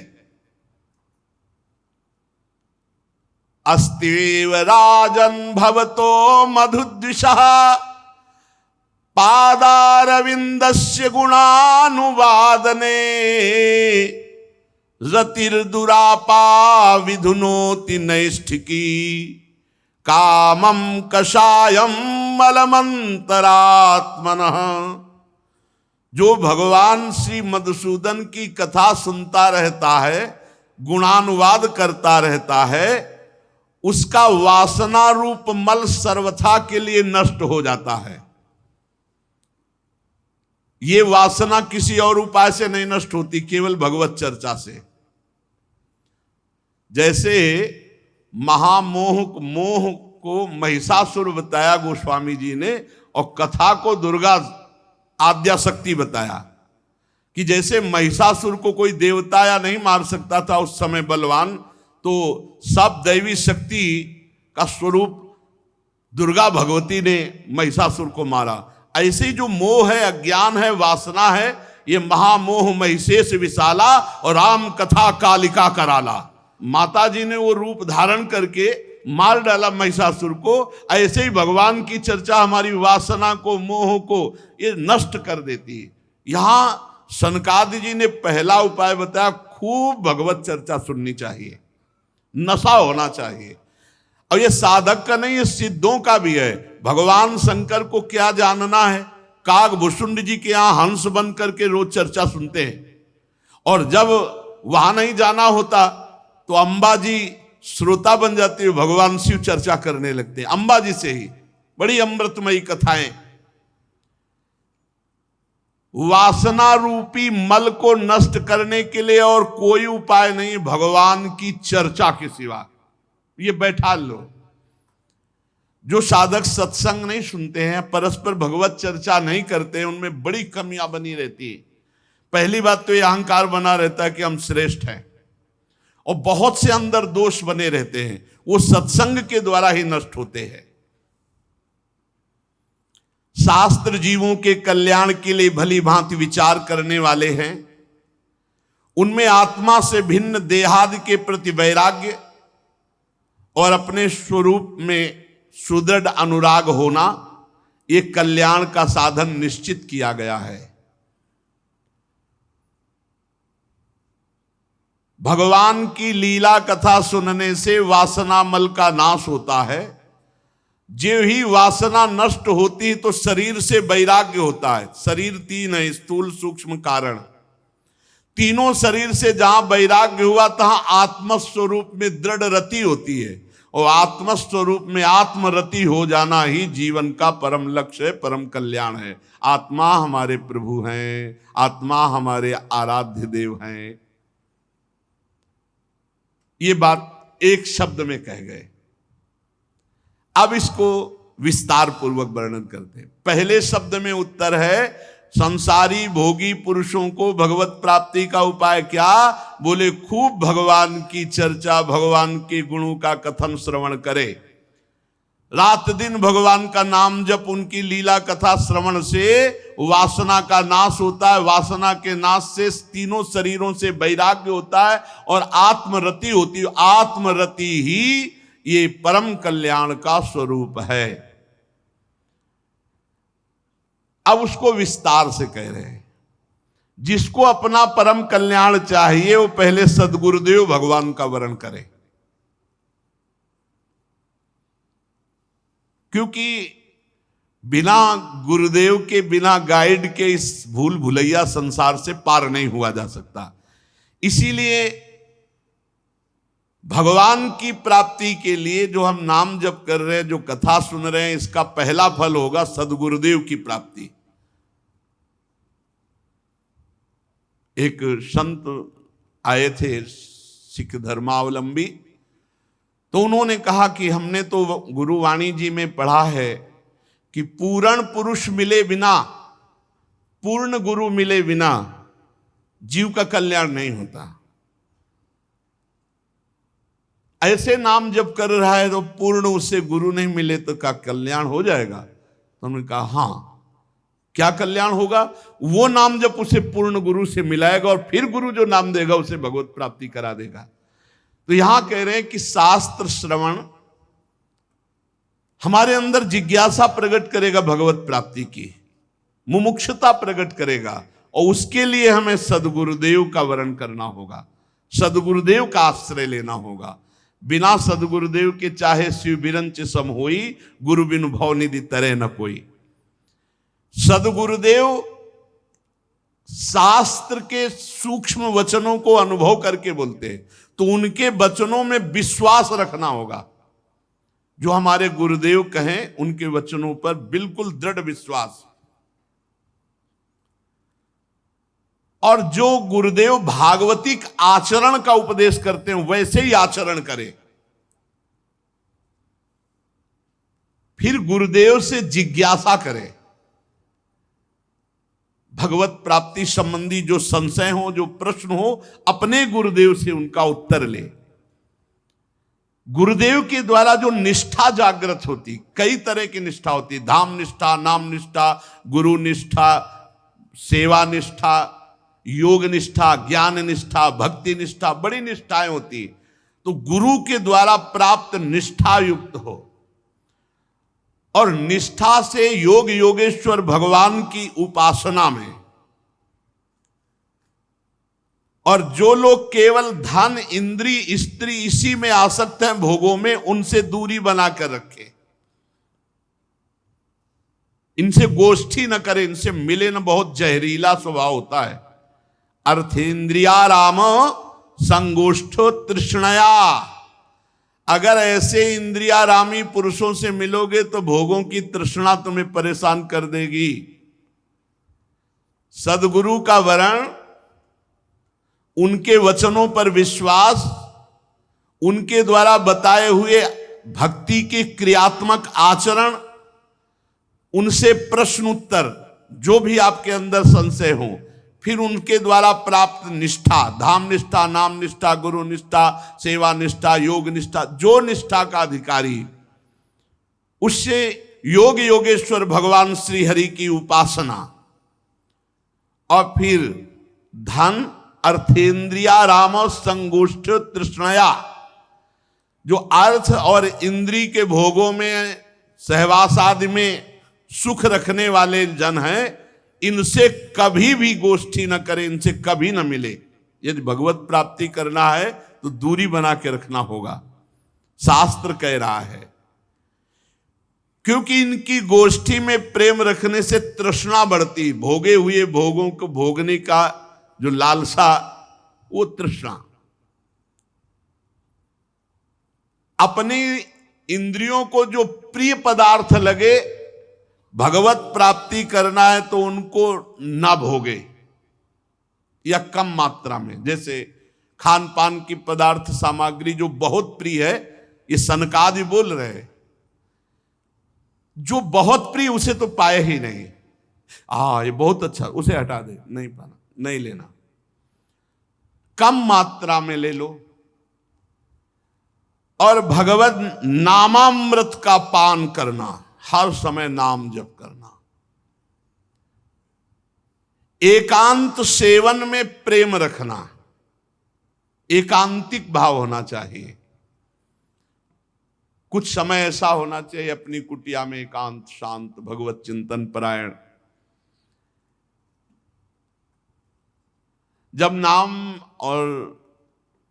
अस्तिव राजन भवतो मधुद्विषः पादारविंदस्य गुणानुवादने रतिर्दुरापा विधुनोति नैष्ठिकी कामं कषायम मलमंतरात्मनः। जो भगवान श्री मधुसूदन की कथा सुनता रहता है, गुणानुवाद करता रहता है, उसका वासना रूप मल सर्वथा के लिए नष्ट हो जाता है। ये वासना किसी और उपाय से नहीं नष्ट होती, केवल भगवत चर्चा से। जैसे मोह को महिषासुर बताया गोस्वामी जी ने, और कथा को दुर्गा आद्याशक्ति बताया कि जैसे महिषासुर को कोई देवता या नहीं मार सकता था उस समय बलवान, तो सब दैवी शक्ति का स्वरूप दुर्गा भगवती ने महिषासुर को मारा। ऐसे ही जो मोह है, अज्ञान है, वासना है, ये महामोह महिषेश विशाला और राम कथा कालिका कराला। माता जी ने वो रूप धारण करके मार डाला महिषासुर को। ऐसे ही भगवान की चर्चा हमारी वासना को, मोह को ये नष्ट कर देती है। यहां सनकादि जी ने पहला उपाय बताया, खूब भगवत चर्चा सुननी चाहिए, नशा होना चाहिए। और ये साधक का नहीं, ये सिद्धों का भी है। भगवान शंकर को क्या जानना है, काकभूषुंड जी के यहां हंस बन करके रोज चर्चा सुनते हैं। और जब वहां नहीं जाना होता तो अंबा जी श्रोता बन जाती है, भगवान शिव चर्चा करने लगते हैं अंबा जी से ही। बड़ी अमृतमयी कथाएं। वासना रूपी मल को नष्ट करने के लिए और कोई उपाय नहीं भगवान की चर्चा के सिवा। ये बैठा लो। जो साधक सत्संग नहीं सुनते हैं, परस्पर भगवत चर्चा नहीं करते हैं, उनमें बड़ी कमियां बनी रहती है। पहली बात तो ये अहंकार बना रहता है कि हम श्रेष्ठ हैं, और बहुत से अंदर दोष बने रहते हैं, वो सत्संग के द्वारा ही नष्ट होते हैं। शास्त्र जीवों के कल्याण के लिए भली भांति विचार करने वाले हैं। उनमें आत्मा से भिन्न देहादि के प्रति वैराग्य और अपने स्वरूप में सुदृढ़ अनुराग होना, ये कल्याण का साधन निश्चित किया गया है। भगवान की लीला कथा सुनने से वासना मल का नाश होता है। जो ही वासना नष्ट होती है तो शरीर से वैराग्य होता है। शरीर 3 है, स्थूल सूक्ष्म कारण। तीनों शरीर से जहां वैराग्य हुआ तहां आत्मस्वरूप में दृढ़ रति होती है, और आत्मस्वरूप में आत्मरति हो जाना ही जीवन का परम लक्ष्य है, परम कल्याण है। आत्मा हमारे प्रभु हैं, आत्मा हमारे आराध्य देव हैं। ये बात एक शब्द में कह गए। अब इसको विस्तार पूर्वक वर्णन करते हैं। पहले शब्द में उत्तर है, संसारी भोगी पुरुषों को भगवत प्राप्ति का उपाय क्या? बोले खूब भगवान की चर्चा, भगवान के गुणों का कथन श्रवण करे। रात दिन भगवान का नाम जप, उनकी लीला कथा श्रवण से वासना का नाश होता है। वासना के नाश से तीनों शरीरों से वैराग्य होता है और आत्मरति होती है। आत्मरति ही ये परम कल्याण का स्वरूप है। अब उसको विस्तार से कह रहे हैं। जिसको अपना परम कल्याण चाहिए वो पहले सद्गुरुदेव भगवान का वर्ण करे, क्योंकि बिना गुरुदेव के, बिना गाइड के इस भूल भुलैया संसार से पार नहीं हुआ जा सकता। इसीलिए भगवान की प्राप्ति के लिए जो हम नाम जप कर रहे हैं, जो कथा सुन रहे हैं, इसका पहला फल होगा सद्गुरुदेव की प्राप्ति। एक संत आए थे सिख धर्मावलंबी, तो उन्होंने कहा कि हमने तो गुरुवाणी जी में पढ़ा है कि पूर्ण पुरुष मिले बिना, पूर्ण गुरु मिले बिना जीव का कल्याण नहीं होता। ऐसे नाम जब कर रहा है तो पूर्ण उससे गुरु नहीं मिले तो क्या कल्याण हो जाएगा? तो उन्होंने कहा हाँ, क्या कल्याण होगा? वो नाम जब उसे पूर्ण गुरु से मिलाएगा और फिर गुरु जो नाम देगा उसे भगवत प्राप्ति करा देगा। तो यहां कह रहे हैं कि शास्त्र श्रवण हमारे अंदर जिज्ञासा प्रकट करेगा, भगवत प्राप्ति की मुमुक्षुता प्रकट करेगा, और उसके लिए हमें सदगुरुदेव का वरण करना होगा, सदगुरुदेव का आश्रय लेना होगा। बिना सदगुरुदेव के चाहे शिव बिरंच सम होई, गुरु बिनु भव निधि तरे न कोई। सदगुरुदेव शास्त्र के सूक्ष्म वचनों को अनुभव करके बोलते हैं, तो उनके वचनों में विश्वास रखना होगा। जो हमारे गुरुदेव कहें उनके वचनों पर बिल्कुल दृढ़ विश्वास। और जो गुरुदेव भागवतिक आचरण का उपदेश करते हैं वैसे ही आचरण करें। फिर गुरुदेव से जिज्ञासा करें, भगवत प्राप्ति संबंधी जो संशय हो, जो प्रश्न हो, अपने गुरुदेव से उनका उत्तर ले। गुरुदेव के द्वारा जो निष्ठा जागृत होती, कई तरह की निष्ठा होती, धाम निष्ठा, नाम निष्ठा, गुरु निष्ठा, सेवा निष्ठा, योग निष्ठा, ज्ञान निष्ठा, भक्ति निष्ठा, बड़ी निष्ठाएं होती। तो गुरु के द्वारा प्राप्त निष्ठा युक्त हो, और निष्ठा से योग योगेश्वर भगवान की उपासना में। और जो लोग केवल धन, इंद्री, स्त्री इसी में आसक्त हैं, भोगों में, उनसे दूरी बनाकर रखे, इनसे गोष्ठी न करें, इनसे मिले न, बहुत जहरीला स्वभाव होता है। अर्थेंद्रिया राम संगोष्ठो तृष्णया। अगर ऐसे इंद्रियारामी पुरुषों से मिलोगे तो भोगों की तृष्णा तुम्हें परेशान कर देगी। सदगुरु का वरण, उनके वचनों पर विश्वास, उनके द्वारा बताए हुए भक्ति के क्रियात्मक आचरण, उनसे प्रश्न उत्तर, जो भी आपके अंदर संशय हो, फिर उनके द्वारा प्राप्त निष्ठा, धाम निष्ठा, नाम निष्ठा, गुरु निष्ठा, सेवा निष्ठा, योग निष्ठा, जो निष्ठा का अधिकारी, उससे योग योगेश्वर भगवान श्री हरि की उपासना। और फिर धन, अर्थेंद्रिया राम संगोष्ठ तृष्णया। जो अर्थ और इंद्री के भोगों में, सहवास आदि में सुख रखने वाले जन हैं, इनसे कभी भी गोष्ठी न करें, इनसे कभी न मिले। यदि भगवत प्राप्ति करना है तो दूरी बना के रखना होगा, शास्त्र कह रहा है। क्योंकि इनकी गोष्ठी में प्रेम रखने से तृष्णा बढ़ती, भोगे हुए भोगों को भोगने का जो लालसा, वो तृष्णा। अपनी इंद्रियों को जो प्रिय पदार्थ लगे, भगवत प्राप्ति करना है तो उनको ना भोगे, या कम मात्रा में। जैसे खान पान की पदार्थ सामग्री जो बहुत प्रिय है, ये सनकादि बोल रहे हैं, जो बहुत प्रिय उसे तो पाए ही नहीं। ये बहुत अच्छा, उसे हटा दे, नहीं पाना, नहीं लेना, कम मात्रा में ले लो। और भगवत नामामृत का पान करना, हर समय नाम जप करना, एकांत सेवन में प्रेम रखना, एकांतिक भाव होना चाहिए। कुछ समय ऐसा होना चाहिए अपनी कुटिया में एकांत, शांत, भगवत चिंतन परायण। जब नाम और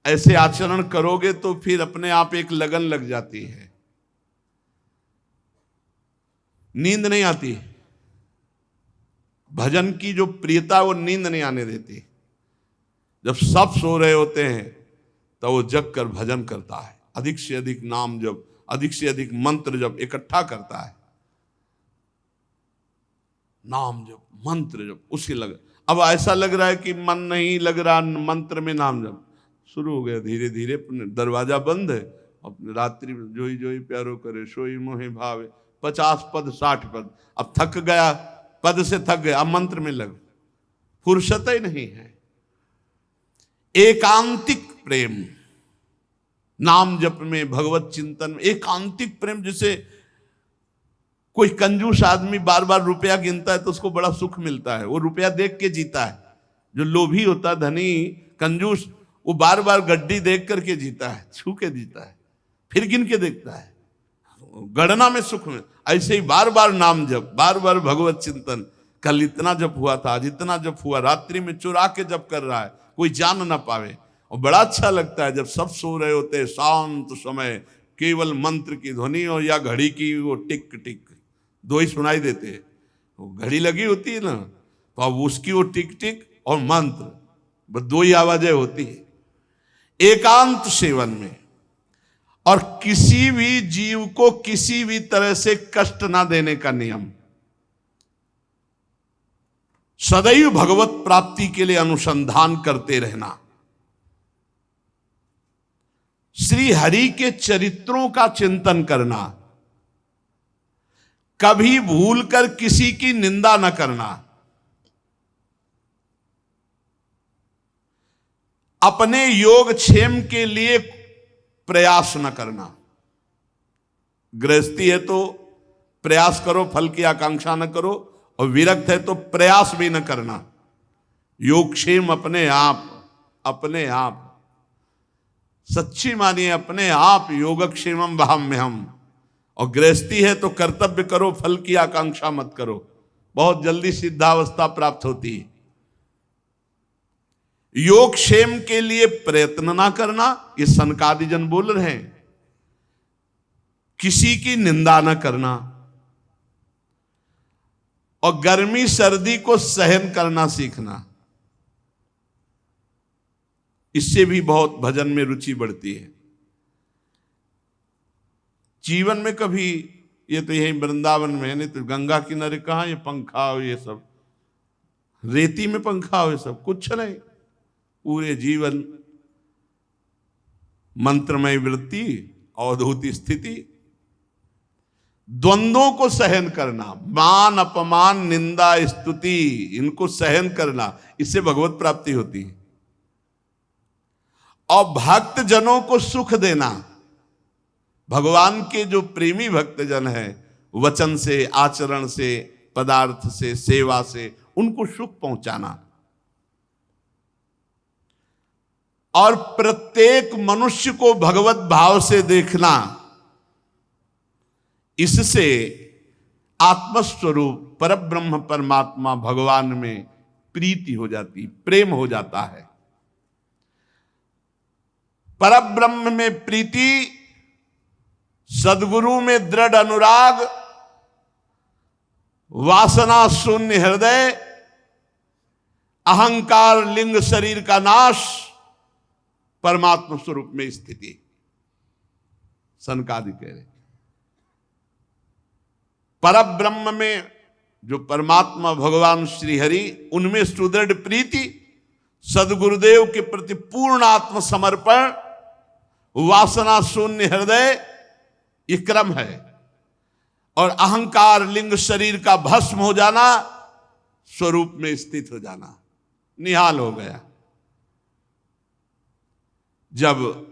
ऐसे आचरण करोगे तो फिर अपने आप एक लगन लग जाती है, नींद नहीं आती। भजन की जो प्रियता, वो नींद नहीं आने देती। जब सब सो रहे होते हैं तो वो जग कर भजन करता है, अधिक से अधिक नाम जप, अधिक से अधिक मंत्र जप इकट्ठा करता है। नाम जप, मंत्र जप, उसी लग। अब ऐसा लग रहा है कि मन नहीं लग रहा, मंत्र में नाम जप शुरू हो गया। धीरे धीरे दरवाजा बंद है, अपने रात्रि में जोई जोई प्यारो करे, सोई मोहे भावे, 50 पद 60 पद। अब थक गया, पद से थक गया, अब मंत्र में लग, फुर्सत ही नहीं है। एकांतिक प्रेम, नाम जप में, भगवत चिंतन में, एकांतिक प्रेम। जैसे कोई कंजूस आदमी बार बार रुपया गिनता है तो उसको बड़ा सुख मिलता है, वो रुपया देख के जीता है। जो लोभी होता है, धनी कंजूस, वो बार बार गड्डी देख करके जीता है, छू के जीता है, फिर गिन के देखता है, गणना में सुख में। ऐसे ही बार बार नाम जप, बार बार भगवत चिंतन। कल इतना जप हुआ था, आज इतना जप हुआ, रात्रि में चुरा के जप कर रहा है, कोई जान ना पावे। और बड़ा अच्छा लगता है जब सब सो रहे होते हैं, शांत समय, केवल मंत्र की ध्वनि और या घड़ी की वो टिक टिक, दो ही सुनाई देते हैं। वो घड़ी लगी होती है ना, तो अब उसकी वो टिक टिक और मंत्र, बस दो ही आवाजें होती है एकांत सेवन में। और किसी भी जीव को किसी भी तरह से कष्ट ना देने का नियम, सदैव भगवत प्राप्ति के लिए अनुसंधान करते रहना, श्री हरि के चरित्रों का चिंतन करना, कभी भूलकर किसी की निंदा न करना, अपने योग क्षेम के लिए प्रयास न करना। गृहस्थी है तो प्रयास करो, फल की आकांक्षा न करो, और विरक्त है तो प्रयास भी न करना। योगक्षेम अपने आप, अपने आप सच्ची मानिए, अपने आप योगक्षेमम वहाम्यहम्। और गृहस्थी है तो कर्तव्य करो, फल की आकांक्षा मत करो, बहुत जल्दी सिद्धावस्था प्राप्त होती है। योगक्षेम के लिए प्रयत्न ना करना, ये सनकादि जन बोल रहे हैं। किसी की निंदा ना करना, और गर्मी सर्दी को सहन करना सीखना, इससे भी बहुत भजन में रुचि बढ़ती है। जीवन में कभी, ये तो यही वृंदावन में है, नहीं तो गंगा किनारे कहाँ ये पंखा हो, ये सब रेती में पंखा हो, ये सब कुछ नहीं। पूरे जीवन मंत्रमय वृत्ति, अवधूत स्थिति, द्वंद्वों को सहन करना, मान अपमान निंदा स्तुति, इनको सहन करना, इससे भगवत प्राप्ति होती है। और भक्त जनों को सुख देना, भगवान के जो प्रेमी भक्त जन हैं, वचन से, आचरण से, पदार्थ से, सेवा से उनको सुख पहुंचाना। और प्रत्येक मनुष्य को भगवत भाव से देखना, इससे आत्मस्वरूप परब्रह्म परमात्मा भगवान में प्रीति हो जाती, प्रेम हो जाता है। परब्रह्म में प्रीति, सद्गुरु में दृढ़ अनुराग, वासना शून्य हृदय, अहंकार लिंग शरीर का नाश, परमात्मा स्वरूप में स्थिति। सनकादि कह रहे परब्रह्म में जो परमात्मा भगवान श्री हरि, उनमें सुदृढ़ प्रीति, सदगुरुदेव के प्रति पूर्ण आत्मसमर्पण, वासना शून्य हृदय, ये क्रम है। और अहंकार लिंग शरीर का भस्म हो जाना, स्वरूप में स्थित हो जाना, निहाल हो गया। जब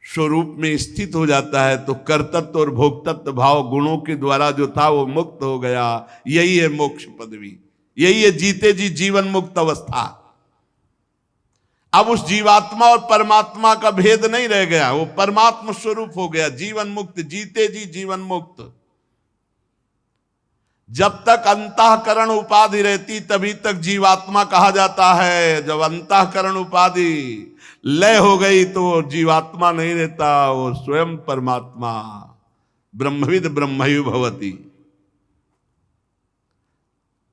स्वरूप में स्थित हो जाता है तो कर्तृत्व और भोक्तृत्व भाव गुणों के द्वारा जो था वो मुक्त हो गया। यही है मोक्ष पदवी, यही है जीते जी जीवन मुक्त अवस्था। अब उस जीवात्मा और परमात्मा का भेद नहीं रह गया, वो परमात्मा स्वरूप हो गया, जीवन मुक्त, जीते जी जीवन मुक्त। जब तक अंतःकरण उपाधि रहती तभी तक जीवात्मा कहा जाता है। जब अंतःकरण उपाधि लय हो गई तो जीवात्मा नहीं रहता, वो स्वयं परमात्मा, ब्रह्मविद ब्रह्मयु भवति।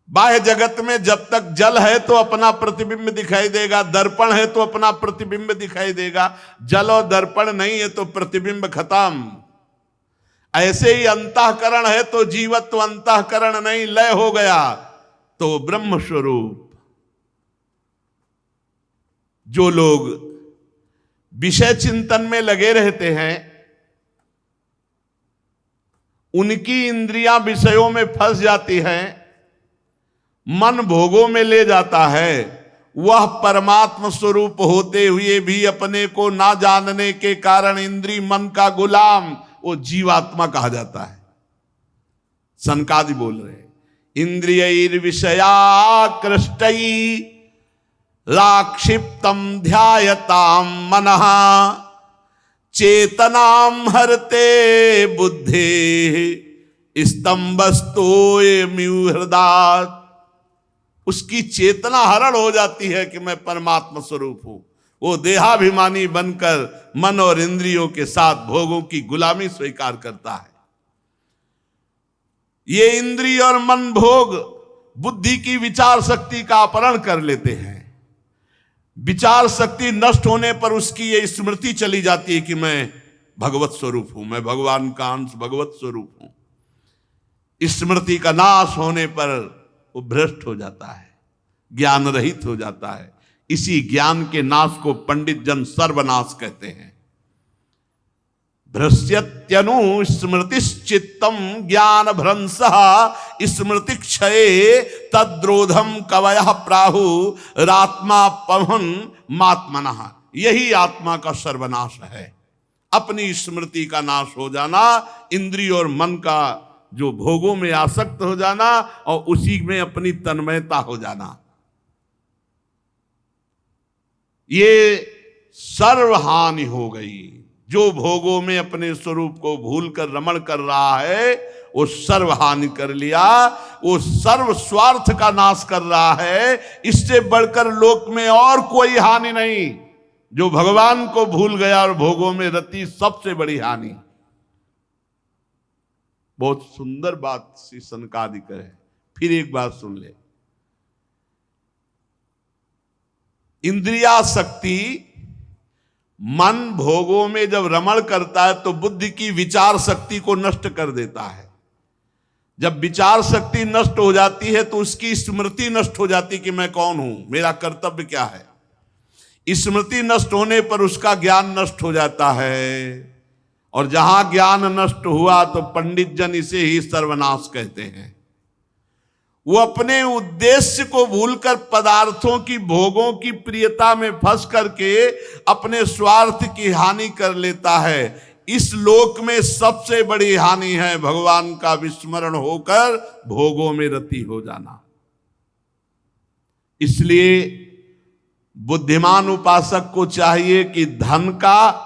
बाह्य जगत में जब तक जल है तो अपना प्रतिबिंब दिखाई देगा, दर्पण है तो अपना प्रतिबिंब दिखाई देगा। जल और दर्पण नहीं है तो प्रतिबिंब खत्म। ऐसे ही अंतःकरण है तो जीवत्व, अंतःकरण नहीं, लय हो गया तो ब्रह्म स्वरूप। जो लोग विषय चिंतन में लगे रहते हैं, उनकी इंद्रियां विषयों में फंस जाती हैं, मन भोगों में ले जाता है, वह परमात्म स्वरूप होते हुए भी अपने को ना जानने के कारण इंद्रिय मन का गुलाम, वो जीवात्मा कहा जाता है। सनकादि बोल रहे हैं, इंद्रिय विषयाकृष्टई लाक्षिप्तम ध्यायताम मनः चेतनाम हरते बुद्धे स्तंभस्तोयमिव हृदय। उसकी चेतना हरण हो जाती है कि मैं परमात्मा स्वरूप हूं। वो देहाभिमानी बनकर मन और इंद्रियों के साथ भोगों की गुलामी स्वीकार करता है। ये इंद्रिय और मन भोग बुद्धि की विचार शक्ति का अपहरण कर लेते हैं। विचार शक्ति नष्ट होने पर उसकी ये स्मृति चली जाती है कि मैं भगवत स्वरूप हूं, मैं भगवान का अंश भगवत स्वरूप हूं। स्मृति का नाश होने पर वो भ्रष्ट हो जाता है, ज्ञान रहित हो जाता है। इसी ज्ञान के नाश को पंडित जन सर्वनाश कहते हैं। भ्रस्यत्यनु स्मृतिश्चित्तम ज्ञान भ्रंशः स्मृति क्षये तद्रोधम कवयः प्राहु रात्मा पवन मात्मनः। यही आत्मा का सर्वनाश है, अपनी स्मृति का नाश हो जाना, इंद्रिय और मन का जो भोगों में आसक्त हो जाना और उसी में अपनी तन्मयता हो जाना। ये सर्वहानि हो गई। जो भोगों में अपने स्वरूप को भूलकर रमण कर रहा है वो सर्वहानि कर लिया, वो सर्व स्वार्थ का नाश कर रहा है। इससे बढ़कर लोक में और कोई हानि नहीं। जो भगवान को भूल गया और भोगों में रति, सबसे बड़ी हानि। बहुत सुंदर बात श्री सनकादिक है। फिर एक बात सुन ले, इंद्रियासक्ति मन भोगों में जब रमण करता है तो बुद्धि की विचार शक्ति को नष्ट कर देता है। जब विचार शक्ति नष्ट हो जाती है तो उसकी स्मृति नष्ट हो जाती कि मैं कौन हूं, मेरा कर्तव्य क्या है। स्मृति नष्ट होने पर उसका ज्ञान नष्ट हो जाता है। और जहां ज्ञान नष्ट हुआ तो पंडित जन इसे ही सर्वनाश कहते हैं। वो अपने उद्देश्य को भूलकर पदार्थों की भोगों की प्रियता में फंस करके अपने स्वार्थ की हानि कर लेता है। इस लोक में सबसे बड़ी हानि है भगवान का विस्मरण होकर भोगों में रति हो जाना। इसलिए बुद्धिमान उपासक को चाहिए कि धन का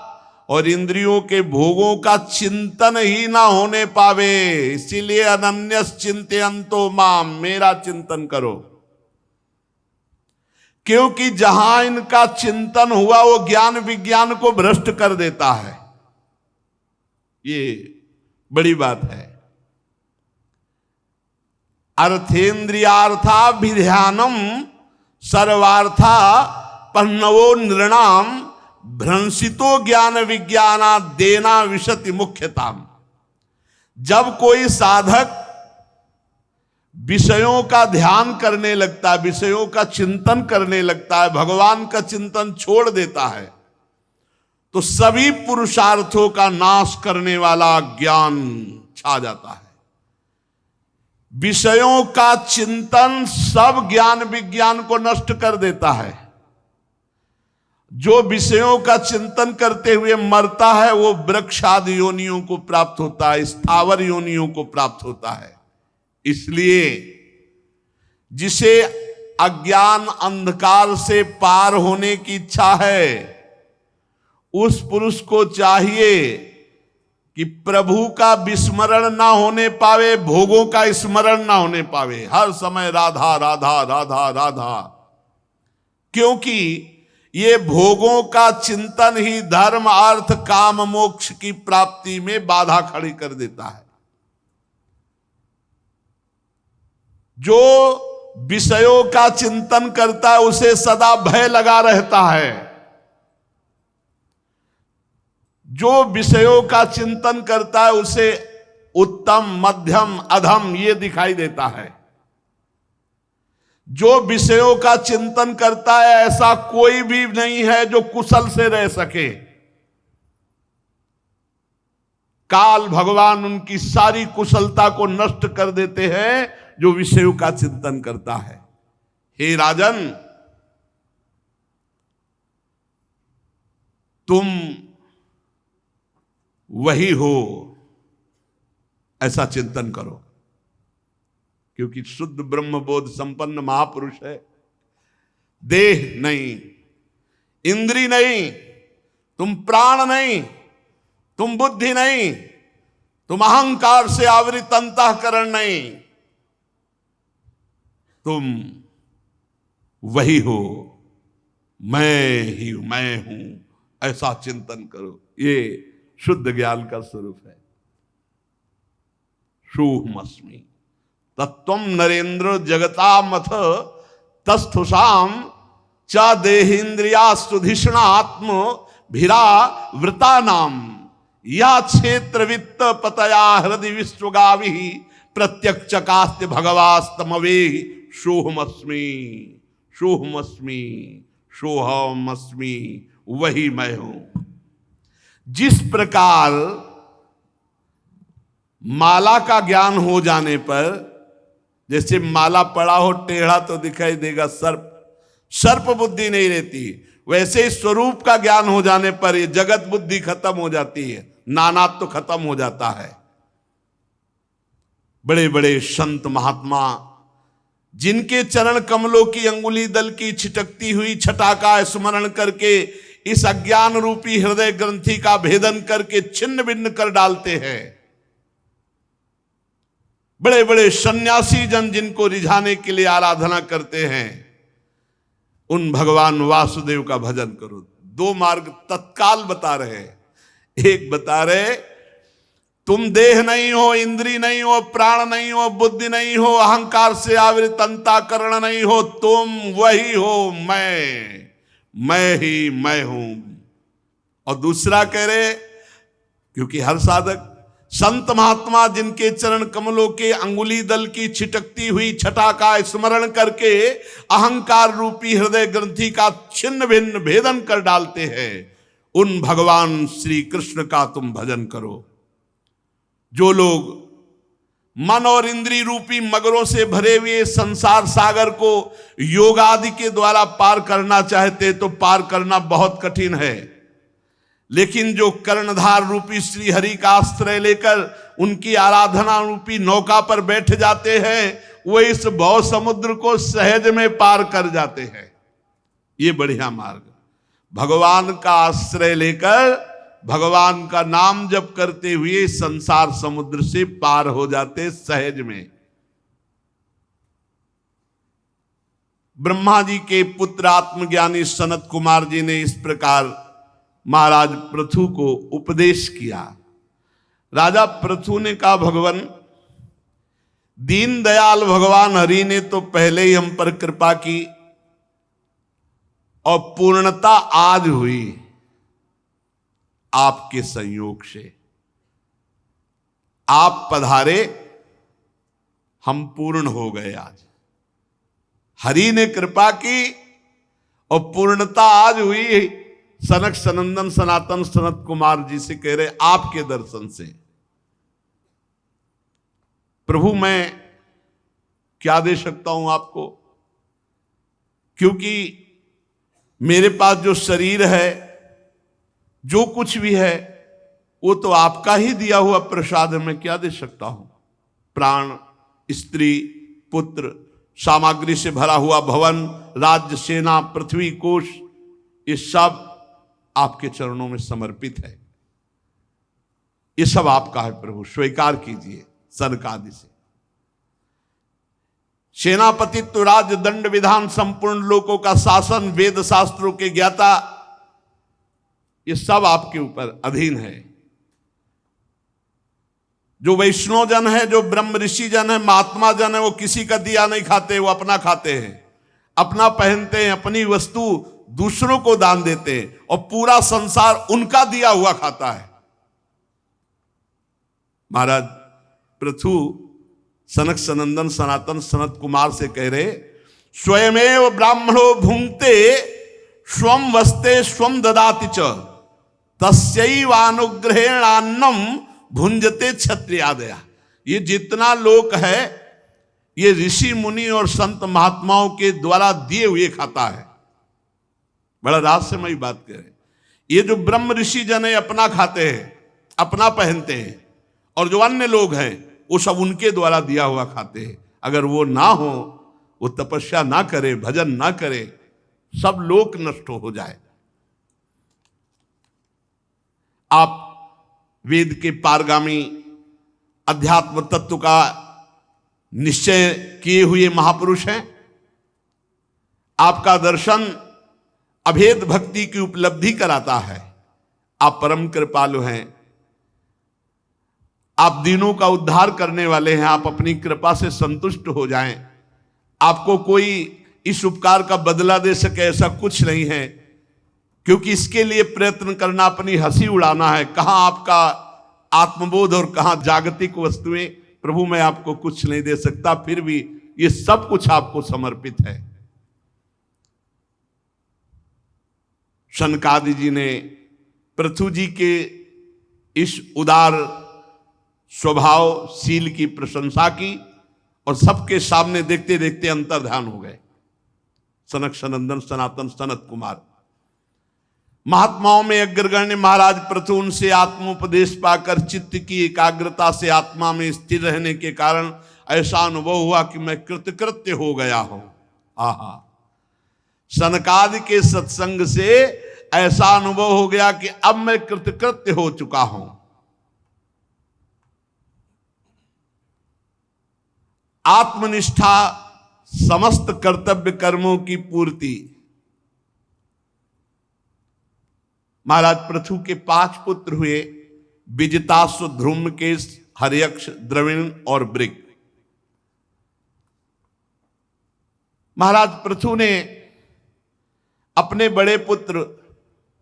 और इंद्रियों के भोगों का चिंतन ही ना होने पावे। इसीलिए अनन्यस चिंतयन्तो माम, मेरा चिंतन करो। क्योंकि जहां इनका चिंतन हुआ वो ज्ञान विज्ञान को भ्रष्ट कर देता है। ये बड़ी बात है। अर्थेन्द्रियार्थाभिध्यानम सर्वार्था पन्नवो नृणाम भ्रंसितो ज्ञान विज्ञाना देना विशति मुख्यताम। जब कोई साधक विषयों का ध्यान करने लगता है, विषयों का चिंतन करने लगता है, भगवान का चिंतन छोड़ देता है, तो सभी पुरुषार्थों का नाश करने वाला ज्ञान छा जाता है। विषयों का चिंतन सब ज्ञान विज्ञान को नष्ट कर देता है। जो विषयों का चिंतन करते हुए मरता है वो वृक्ष आदि योनियों को प्राप्त होता है, स्थावर योनियों को प्राप्त होता है। इसलिए जिसे अज्ञान अंधकार से पार होने की इच्छा है उस पुरुष को चाहिए कि प्रभु का विस्मरण ना होने पावे, भोगों का स्मरण ना होने पावे, हर समय राधा राधा राधा राधा। क्योंकि ये भोगों का चिंतन ही धर्म अर्थ काम मोक्ष की प्राप्ति में बाधा खड़ी कर देता है। जो विषयों का चिंतन करता है उसे सदा भय लगा रहता है। जो विषयों का चिंतन करता है उसे उत्तम मध्यम अधम ये दिखाई देता है। जो विषयों का चिंतन करता है ऐसा कोई भी नहीं है जो कुशल से रह सके। काल भगवान उनकी सारी कुशलता को नष्ट कर देते हैं जो विषयों का चिंतन करता है। हे राजन, तुम वही हो, ऐसा चिंतन करो। क्योंकि शुद्ध ब्रह्म बोध संपन्न महापुरुष है। देह नहीं, इंद्री नहीं, तुम प्राण नहीं, तुम बुद्धि नहीं, तुम अहंकार से आवृत अंतःकरण नहीं, तुम वही हो, मैं ही मैं हूं, ऐसा चिंतन करो। ये शुद्ध ज्ञान का स्वरूप है। सोहमस्मि तत्त्वं नरेंद्र जगतामथ तस्थुषाम च देहेन्द्रियास्तु धिषणात्म भिरा वृता नाम या क्षेत्र वित्त पतया हृदय विश्वगावि प्रत्यक्षकास्ते भगवास्तमवे सोहमस्मि सोहमस्मि सोहमस्मि, वही मैं हूं। जिस प्रकार माला का ज्ञान हो जाने पर, जैसे माला पड़ा हो टेढ़ा तो दिखाई देगा सर्प, सर्प बुद्धि नहीं रहती, वैसे स्वरूप का ज्ञान हो जाने पर ये जगत बुद्धि खत्म हो जाती है, नानात्व तो खत्म हो जाता है। बड़े बड़े संत महात्मा जिनके चरण कमलों की अंगुली दल की छिटकती हुई छटा का स्मरण करके इस अज्ञान रूपी हृदय ग्रंथि का भेदन करके छिन्न भिन्न कर डालते हैं, बड़े बड़े सन्यासी जन जिनको रिझाने के लिए आराधना करते हैं, उन भगवान वासुदेव का भजन करो। दो मार्ग तत्काल बता रहे। एक बता रहे तुम देह नहीं हो, इंद्री नहीं हो, प्राण नहीं हो, बुद्धि नहीं हो, अहंकार से आवृत अंतःकरण नहीं हो, तुम वही हो, मैं ही मैं हूं। और दूसरा कह रहे, क्योंकि हर साधक संत महात्मा जिनके चरण कमलों के अंगुली दल की छिटकती हुई छटा का स्मरण करके अहंकार रूपी हृदय ग्रंथि का छिन्न भिन्न भेदन कर डालते हैं, उन भगवान श्री कृष्ण का तुम भजन करो। जो लोग मन और इंद्री रूपी मगरों से भरे हुए संसार सागर को योग आदि के द्वारा पार करना चाहते तो पार करना बहुत कठिन है, लेकिन जो कर्णधार रूपी श्री हरि का आश्रय लेकर उनकी आराधना रूपी नौका पर बैठ जाते हैं, वो इस भव समुद्र को सहज में पार कर जाते हैं। ये बढ़िया मार्ग, भगवान का आश्रय लेकर भगवान का नाम जप करते हुए संसार समुद्र से पार हो जाते सहज में। ब्रह्मा जी के पुत्र आत्मज्ञानी सनत कुमार जी ने इस प्रकार महाराज पृथु को उपदेश किया। राजा पृथु ने कहा, भगवान दीन दयाल भगवान हरि ने तो पहले ही हम पर कृपा की और पूर्णता आज हुई आपके संयोग से। आप पधारे, हम पूर्ण हो गए। आज हरि ने कृपा की और पूर्णता आज हुई। सनक सनंदन सनातन सनत कुमार जी से कह रहे, आपके दर्शन से प्रभु मैं क्या दे सकता हूं आपको, क्योंकि मेरे पास जो शरीर है, जो कुछ भी है, वो तो आपका ही दिया हुआ प्रसाद है, मैं क्या दे सकता हूं। प्राण, स्त्री, पुत्र, सामग्री से भरा हुआ भवन, राज्य, सेना, पृथ्वी, कोश, ये सब आपके चरणों में समर्पित है। ये सब आपका है प्रभु, स्वीकार कीजिए। सनकादि से सेनापतित्व, राज्य, दंड, विधान, संपूर्ण लोकों का शासन, वेद शास्त्रों के ज्ञाता, ये सब आपके ऊपर अधीन है। जो वैष्णव जन है, जो ब्रह्म ऋषि जन है, महात्मा जन है, वो किसी का दिया नहीं खाते, वो अपना खाते हैं, अपना पहनते हैं, अपनी वस्तु दूसरों को दान देते हैं, और पूरा संसार उनका दिया हुआ खाता है। महाराज पृथु सनक सनंदन सनातन सनत कुमार से कह रहे, स्वयमेव ब्राह्मणो भुंक्ते स्वम वस्ते स्वम ददाति च तस्यैवानुग्रहेणान्नम भुंजते क्षत्रियादया। ये जितना लोक है, ये ऋषि मुनि और संत महात्माओं के द्वारा दिए हुए खाता है। बड़ा रहस्यमयी बात कह रहे। ये जो ब्रह्म ऋषि जन है अपना खाते हैं, अपना पहनते हैं, और जो अन्य लोग हैं वो सब उनके द्वारा दिया हुआ खाते हैं। अगर वो ना हो, वो तपस्या ना करे, भजन ना करे, सब लोक नष्ट हो जाए। आप वेद के पारगामी अध्यात्म तत्व का निश्चय किए हुए महापुरुष हैं। आपका दर्शन अभेद भक्ति की उपलब्धि कराता है। आप परम कृपालु हैं, आप दीनों का उद्धार करने वाले हैं। आप अपनी कृपा से संतुष्ट हो जाएं। आपको कोई इस उपकार का बदला दे सके ऐसा कुछ नहीं है, क्योंकि इसके लिए प्रयत्न करना अपनी हंसी उड़ाना है। कहां आपका आत्मबोध और कहां जागतिक वस्तुएं। प्रभु मैं आपको कुछ नहीं दे सकता, फिर भी ये सब कुछ आपको समर्पित है। शनकादि जी ने पृथु जी के इस उदार स्वभावशील की प्रशंसा की और सबके सामने देखते देखते अंतर्ध्यान हो गए। सनक सनंदन सनातन सनत कुमार महात्माओं में अग्रगण्य महाराज पृथु उनसे आत्मोपदेश पाकर चित्त की एकाग्रता से आत्मा में स्थिर रहने के कारण ऐसा अनुभव हुआ कि मैं कृतकृत्य हो गया हूं। आहा, सनकादि के सत्संग से ऐसा अनुभव हो गया कि अब मैं कृतकृत्य हो चुका हूं। आत्मनिष्ठा समस्त कर्तव्य कर्मों की पूर्ति। महाराज पृथु के 5 पुत्र हुए, विजिताश्व, ध्रुमकेश, हर्यक्ष, द्रविण और वृक। महाराज पृथु ने अपने बड़े पुत्र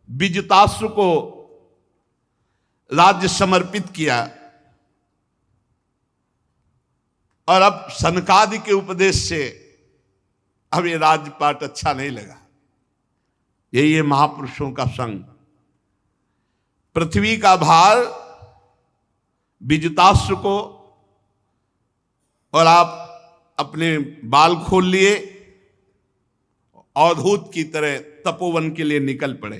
विजिताश्व को राज्य समर्पित किया और अब सनकादि के उपदेश से अब ये राजपाट अच्छा नहीं लगा। यही है महापुरुषों का संग। पृथ्वी का भार विजिताश्व को, और आप अपने बाल खोल लिए, अवधूत की तरह तपोवन के लिए निकल पड़े।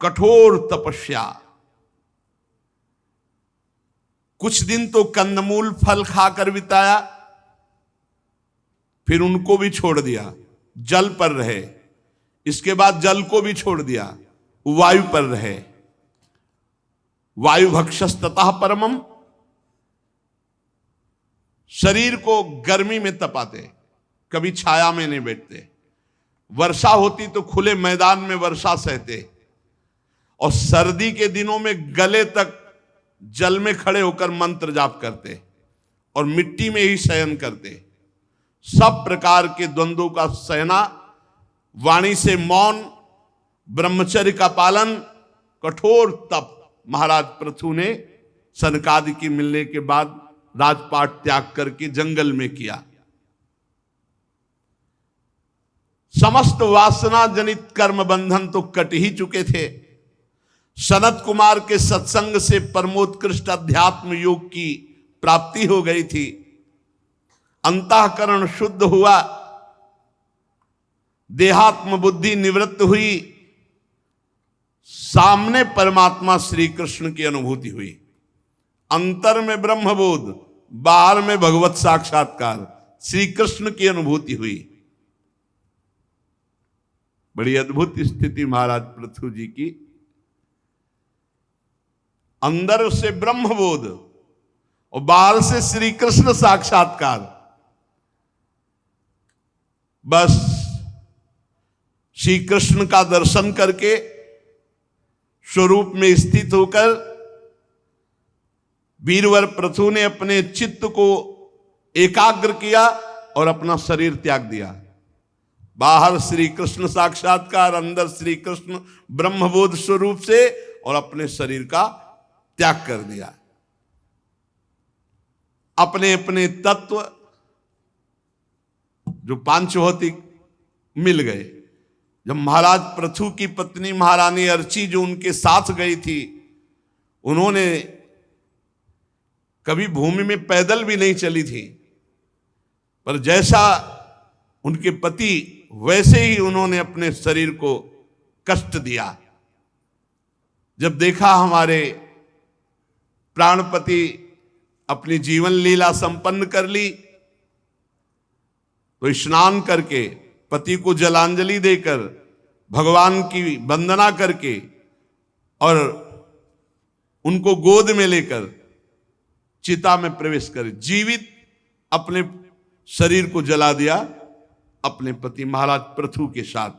कठोर तपस्या, कुछ दिन तो कंदमूल फल खाकर बिताया, फिर उनको भी छोड़ दिया, जल पर रहे। इसके बाद जल को भी छोड़ दिया, वायु पर रहे। वायु भक्षस्ततः परमम, शरीर को गर्मी में तपाते, कभी छाया में नहीं बैठते। वर्षा होती तो खुले मैदान में वर्षा सहते, और सर्दी के दिनों में गले तक जल में खड़े होकर मंत्र जाप करते और मिट्टी में ही शयन करते। सब प्रकार के द्वंद्वों का सहना, वाणी से मौन, ब्रह्मचर्य का पालन, कठोर तप महाराज पृथु ने सनकादि की मिलने के बाद राजपाट त्याग करके जंगल में किया। समस्त वासना जनित कर्म बंधन तो कट ही चुके थे। सनत कुमार के सत्संग से परमोत्कृष्ट अध्यात्म योग की प्राप्ति हो गई थी। अंतःकरण शुद्ध हुआ, देहात्म बुद्धि निवृत्त हुई, सामने परमात्मा श्री कृष्ण की अनुभूति हुई। अंतर में ब्रह्मबोध, बाहर में भगवत साक्षात्कार, श्री कृष्ण की अनुभूति हुई। बड़ी अद्भुत स्थिति महाराज पृथु जी की। अंदर से ब्रह्मबोध और बाहर से श्री कृष्ण साक्षात्कार। बस श्री कृष्ण का दर्शन करके स्वरूप में स्थित होकर वीरवर पृथु ने अपने चित्त को एकाग्र किया और अपना शरीर त्याग दिया। बाहर श्री कृष्ण साक्षात्कार, अंदर श्री कृष्ण ब्रह्मबोध स्वरूप से, और अपने शरीर का त्याग कर दिया। अपने अपने तत्व जो पांचभौतिक मिल गए। जब महाराज पृथु की पत्नी महारानी अर्ची जो उनके साथ गई थी, उन्होंने कभी भूमि में पैदल भी नहीं चली थी, पर जैसा उनके पति वैसे ही उन्होंने अपने शरीर को कष्ट दिया। जब देखा हमारे प्राणपति अपनी जीवन लीला संपन्न कर ली, तो स्नान करके पति को जलांजलि देकर भगवान की वंदना करके और उनको गोद में लेकर चिता में प्रवेश कर जीवित अपने शरीर को जला दिया अपने पति महाराज पृथु के साथ।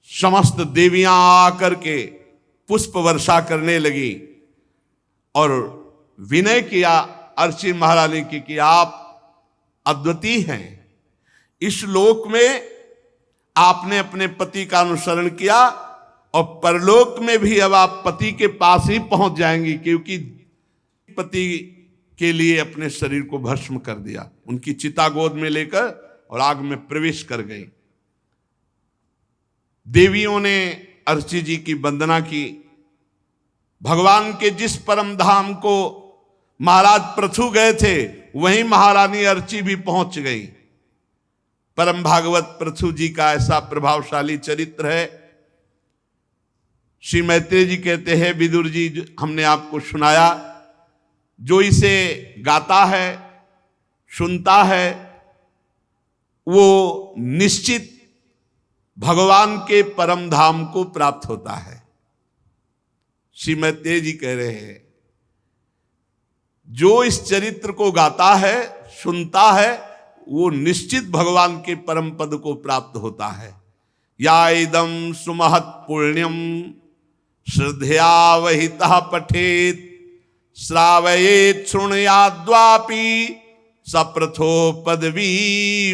समस्त देवियां आकर के पुष्प वर्षा करने लगी और विनय किया अर्ची महारानी की कि आप अद्वितीय हैं, इस लोक में आपने अपने पति का अनुसरण किया और परलोक में भी अब आप पति के पास ही पहुंच जाएंगी, क्योंकि पति के लिए अपने शरीर को भस्म कर दिया। उनकी चिता गोद में लेकर और आग में प्रवेश कर गई। देवियों ने अर्ची जी की वंदना की। भगवान के जिस परम धाम को महाराज पृथु गए थे वहीं महारानी अर्ची भी पहुंच गई। परम भागवत पृथु जी का ऐसा प्रभावशाली चरित्र है। श्री मैत्रेय जी कहते हैं, विदुर जी हमने आपको सुनाया, जो इसे गाता है सुनता है वो निश्चित भगवान के परम धाम को प्राप्त होता है। श्री मैत्रेय जी कह रहे हैं, जो इस चरित्र को गाता है सुनता है वो निश्चित भगवान के परम पद को प्राप्त होता है। या इदम सुमहत पुण्यम श्रद्धया वहितः पठेत श्रावयेत शृणुयाद्वापि सप्रथो पदवी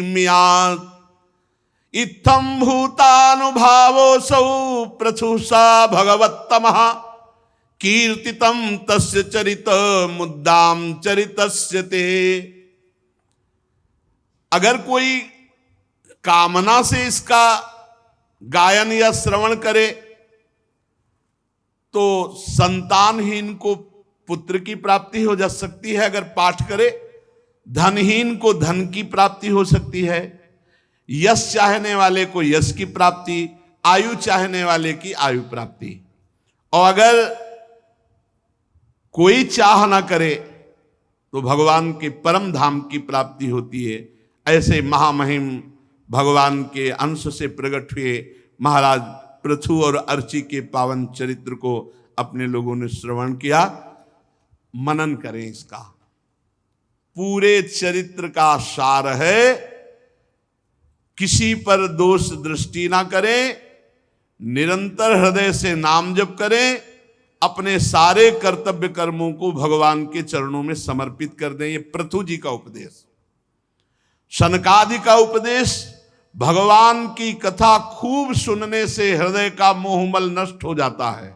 मियात्। इत्थं भूतानुभावोऽसौ पृथुसा भगवत्तमः कीर्तितं तस्य चरित मुद्दाम चरितस्य ते। अगर कोई कामना से इसका गायन या श्रवण करे तो संतानहीन को पुत्र की प्राप्ति हो जा सकती है, अगर पाठ करे धनहीन को धन की प्राप्ति हो सकती है, यश चाहने वाले को यश की प्राप्ति, आयु चाहने वाले की आयु प्राप्ति। और अगर कोई चाह ना करे तो भगवान के परम धाम की प्राप्ति होती है। ऐसे महामहिम भगवान के अंश से प्रकट हुए महाराज पृथु और अर्ची के पावन चरित्र को अपने लोगों ने श्रवण किया। मनन करें इसका। पूरे चरित्र का सार है, किसी पर दोष दृष्टि ना करें, निरंतर हृदय से नाम जप करें, अपने सारे कर्तव्य कर्मों को भगवान के चरणों में समर्पित कर दें। ये पृथु जी का उपदेश, शनकादि का उपदेश। भगवान की कथा खूब सुनने से हृदय का मोहमल नष्ट हो जाता है,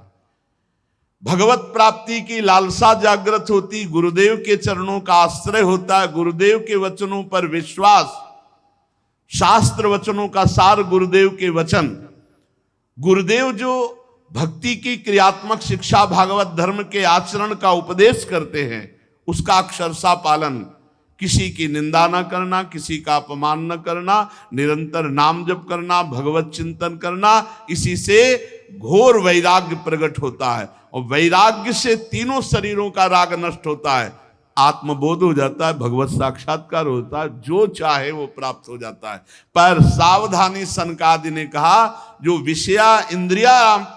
भगवत प्राप्ति की लालसा जागृत होती, गुरुदेव के चरणों का आश्रय होता है, गुरुदेव के वचनों पर विश्वास, शास्त्र वचनों का सार गुरुदेव के वचन। गुरुदेव जो भक्ति की क्रियात्मक शिक्षा भागवत धर्म के आचरण का उपदेश करते हैं उसका अक्षरशः पालन, किसी की निंदा न करना, किसी का अपमान न करना, निरंतर नाम जप करना, भगवत चिंतन करना, इसी से घोर वैराग्य प्रकट होता है। और वैराग्य से तीनों शरीरों का राग नष्ट होता है, आत्मबोध हो जाता है, भगवत साक्षात्कार होता है, जो चाहे वो प्राप्त हो जाता है। पर सावधानी सनकादि ने कहा, जो विषया इंद्रिया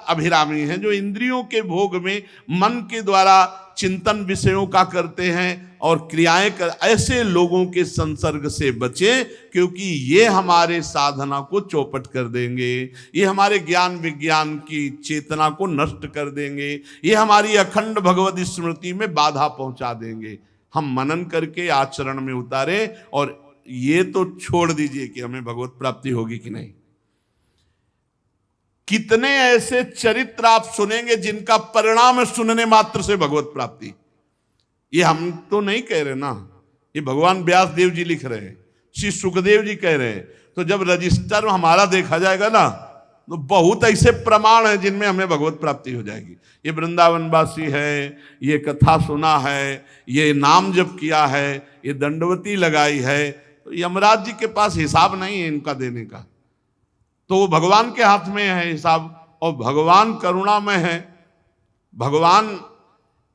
अभिरामी हैं, जो इंद्रियों के भोग में मन के द्वारा चिंतन विषयों का करते हैं और क्रियाएं कर, ऐसे लोगों के संसर्ग से बचें, क्योंकि ये हमारे साधना को चौपट कर देंगे, ये हमारे ज्ञान विज्ञान की चेतना को नष्ट कर देंगे, ये हमारी अखंड भगवत स्मृति में बाधा पहुंचा देंगे। हम मनन करके आचरण में उतारे, और ये तो छोड़ दीजिए कि हमें भगवत प्राप्ति होगी कि नहीं। कितने ऐसे चरित्र आप सुनेंगे जिनका परिणाम है सुनने मात्र से भगवत प्राप्ति। ये हम तो नहीं कह रहे ना, ये भगवान व्यास देव जी लिख रहे हैं, श्री सुखदेव जी कह रहे हैं। तो जब रजिस्टर हमारा देखा जाएगा ना, तो बहुत ऐसे प्रमाण हैं जिनमें हमें भगवत प्राप्ति हो जाएगी। ये वृंदावनवासी है, ये कथा सुना है, ये नाम जप किया है, ये दंडवती लगाई है, तो यमराज जी के पास हिसाब नहीं है इनका देने का। तो वो भगवान के हाथ में है हिसाब, और भगवान करुणामय है। भगवान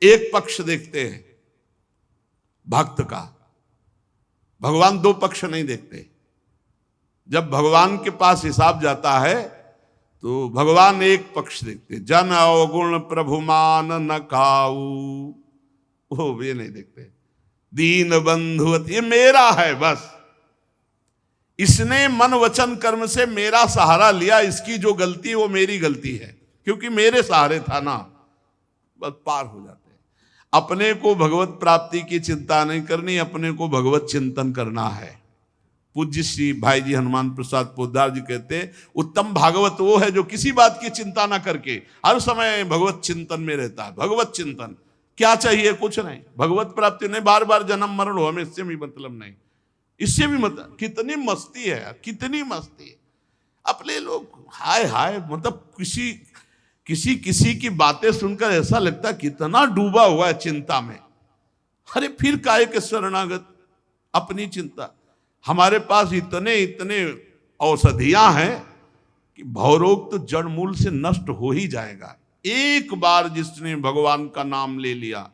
एक पक्ष देखते हैं भक्त का, भगवान दो पक्ष नहीं देखते। जब भगवान के पास हिसाब जाता है तो भगवान एक पक्ष देखते, जन अवगुण प्रभु मान न खाऊ, वो ये नहीं देखते। दीन बंधुवत, ये मेरा है बस, इसने मन वचन कर्म से मेरा सहारा लिया, इसकी जो गलती वो मेरी गलती है, क्योंकि मेरे सहारे था ना, बस पार हो जाते हैं। अपने को भगवत प्राप्ति की चिंता नहीं करनी, अपने को भगवत चिंतन करना है। पूज्य श्री भाई जी हनुमान प्रसाद पोद्दार जी कहते, उत्तम भागवत वो है जो किसी बात की चिंता ना करके हर समय भगवत चिंतन में रहता है। भगवत चिंतन क्या चाहिए? कुछ नहीं, भगवत प्राप्ति नहीं, बार बार जन्म मरण हो, हमें इससे भी मतलब नहीं, इससे भी मतलब। कितनी मस्ती है यार, कितनी मस्ती है। अपने लोग हाय हाय, मतलब किसी की बातें सुनकर ऐसा लगता कितना डूबा हुआ है चिंता में। अरे फिर काहे के शरणागत, अपनी चिंता। हमारे पास इतने औषधियां हैं कि भवरोग तो जड़ मूल से नष्ट हो ही जाएगा। एक बार जिसने भगवान का नाम ले लिया,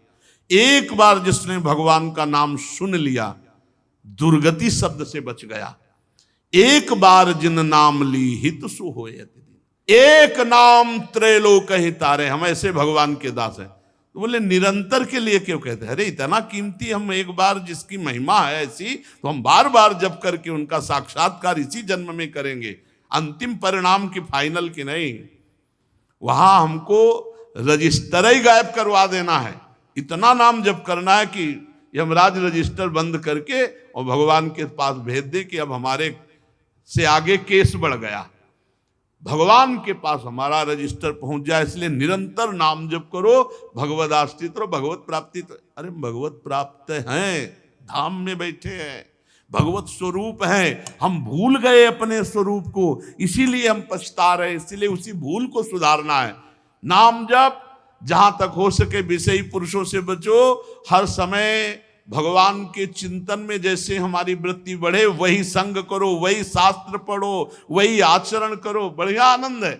एक बार जिसने भगवान का नाम सुन लिया, दुर्गति शब्द से बच गया। एक बार जिन नाम ली हित सु होए, एक नाम त्रैलोक हितारे। हम ऐसे भगवान के दास हैं। तो बोले निरंतर के लिए क्यों कहते हैं? अरे इतना कीमती, हम एक बार जिसकी महिमा है ऐसी, तो हम बार बार जप करके उनका साक्षात्कार इसी जन्म में करेंगे। अंतिम परिणाम की फाइनल की नहीं, वहां हमको रजिस्टर ही गायब करवा देना है। इतना नाम जप करना है कि यमराज रजिस्टर बंद करके और भगवान के पास भेज दे कि अब हमारे से आगे केस बढ़ गया, भगवान के पास हमारा रजिस्टर पहुंच जाए। इसलिए निरंतर नाम जप करो, भगवद आश्रित रहो, भगवत प्राप्ति। तो अरे भगवत प्राप्त हैं, धाम में बैठे हैं, भगवत स्वरूप है। हम भूल गए अपने स्वरूप को, इसीलिए हम पछता रहे। इसीलिए उसी भूल को सुधारना है। नाम जप, जहां तक हो सके विषयी पुरुषों से बचो। हर समय भगवान के चिंतन में जैसे हमारी वृत्ति बढ़े, वही संग करो, वही शास्त्र पढ़ो, वही आचरण करो, बढ़िया आनंद है।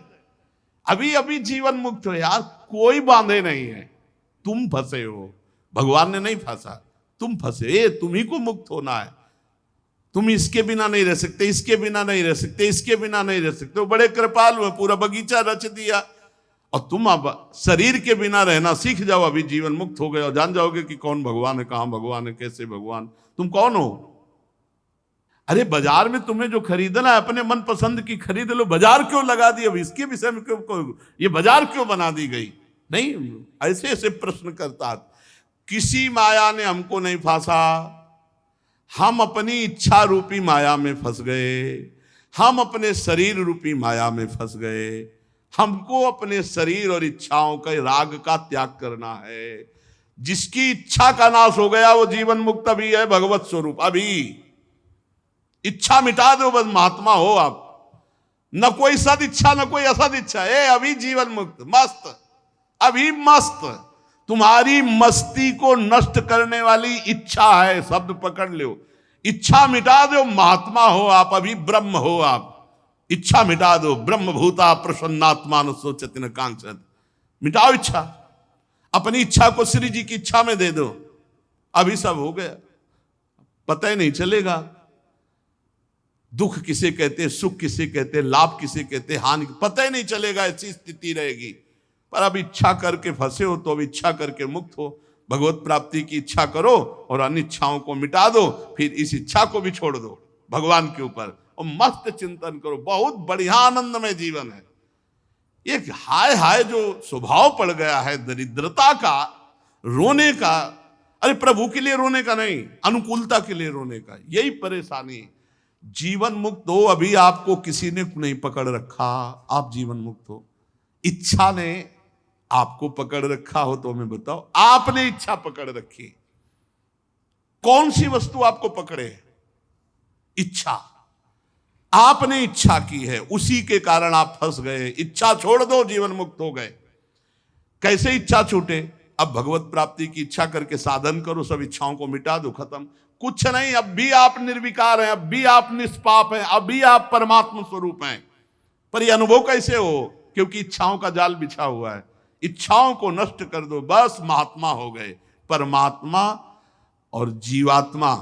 अभी जीवन मुक्त हो यार, कोई बांधे नहीं है। तुम फंसे हो, भगवान ने नहीं फंसा, तुम फंसे। तुम ही को मुक्त होना है। तुम इसके बिना नहीं रह सकते, इसके बिना नहीं रह सकते, इसके बिना नहीं रह सकते। वो बड़े कृपालु हैं, पूरा बगीचा रच दिया। और तुम अब शरीर के बिना रहना सीख जाओ, अभी जीवन मुक्त हो गए और जान जाओगे कि कौन भगवान है, कहां भगवान है, कैसे भगवान, तुम कौन हो। अरे बाजार में तुम्हें जो खरीदना है अपने मन पसंद की खरीद लो, बाजार क्यों लगा दी, अब इसके विषय में क्यों ये बाजार क्यों बना दी गई? नहीं, ऐसे ऐसे प्रश्न करता। किसी माया ने हमको नहीं फांसा, हम अपनी इच्छा रूपी माया में फंस गए, हम अपने शरीर रूपी माया में फंस गए। हमको अपने शरीर और इच्छाओं के राग का त्याग करना है। जिसकी इच्छा का नाश हो गया वो जीवन मुक्त अभी है, भगवत स्वरूप। अभी इच्छा मिटा दो, बस महात्मा हो आप। न कोई सद इच्छा, न कोई असद इच्छा, अभी जीवन मुक्त, मस्त, अभी मस्त। तुम्हारी मस्ती को नष्ट करने वाली इच्छा है, शब्द पकड़ लो। इच्छा मिटा दो, महात्मा हो आप, अभी ब्रह्म हो आप। इच्छा मिटा दो, ब्रह्म भूता प्रसन्नात्मा न सोचति न कांक्षत। मिटाओ इच्छा, अपनी इच्छा को श्री जी की इच्छा में दे दो, अभी सब हो गया। पता ही नहीं चलेगा दुख किसे कहते, सुख किसे कहते, लाभ किसे कहते, हानि, पता ही नहीं चलेगा। ऐसी स्थिति रहेगी। पर अब इच्छा करके फंसे हो तो अब इच्छा करके मुक्त हो। भगवत प्राप्ति की इच्छा करो और अनिच्छाओं को मिटा दो, फिर इस इच्छा को भी छोड़ दो भगवान के ऊपर और मस्त चिंतन करो। बहुत बढ़िया आनंदमय जीवन है। एक हाय हाय जो स्वभाव पड़ गया है दरिद्रता का, रोने का। अरे प्रभु के लिए रोने का नहीं, अनुकूलता के लिए रोने का, यही परेशानी। जीवन मुक्त हो, अभी आपको किसी ने नहीं पकड़ रखा, आप जीवन मुक्त हो। इच्छा ने आपको पकड़ रखा हो तो हमें बताओ, आपने इच्छा पकड़ रखी। कौन सी वस्तु आपको पकड़े? इच्छा। आपने इच्छा की है, उसी के कारण आप फंस गए। इच्छा छोड़ दो, जीवन मुक्त हो गए। कैसे इच्छा छूटे? अब भगवत प्राप्ति की इच्छा करके साधन करो, सब इच्छाओं को मिटा दो, खत्म। कुछ नहीं, अब भी आप निर्विकार हैं, अब भी आप निष्पाप हैं, अब भी आप परमात्मा स्वरूप हैं। पर ये अनुभव कैसे हो? क्योंकि इच्छाओं का जाल बिछा हुआ है। इच्छाओं को नष्ट कर दो, बस महात्मा हो गए। परमात्मा और जीवात्मा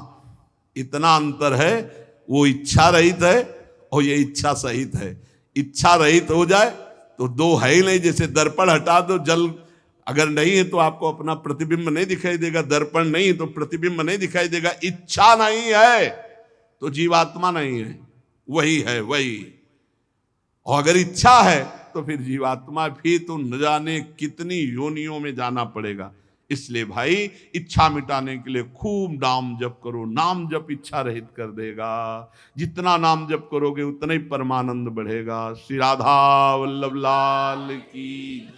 इतना अंतर है, वो इच्छा रहित है और ये इच्छा सहित है। इच्छा रहित हो जाए तो दो है ही नहीं। जैसे दर्पण हटा दो, जल अगर नहीं है तो आपको अपना प्रतिबिंब नहीं दिखाई देगा, दर्पण नहीं है तो प्रतिबिंब नहीं दिखाई देगा। इच्छा नहीं है तो जीवात्मा नहीं है, वही है वही। और अगर इच्छा है तो फिर जीवात्मा भी तो न जाने कितनी योनियों में जाना पड़ेगा। इसलिए भाई इच्छा मिटाने के लिए खूब नाम जप करो। नाम जप इच्छा रहित कर देगा। जितना नाम जप करोगे उतना ही परमानंद बढ़ेगा। श्री राधा वल्लभ लाल की।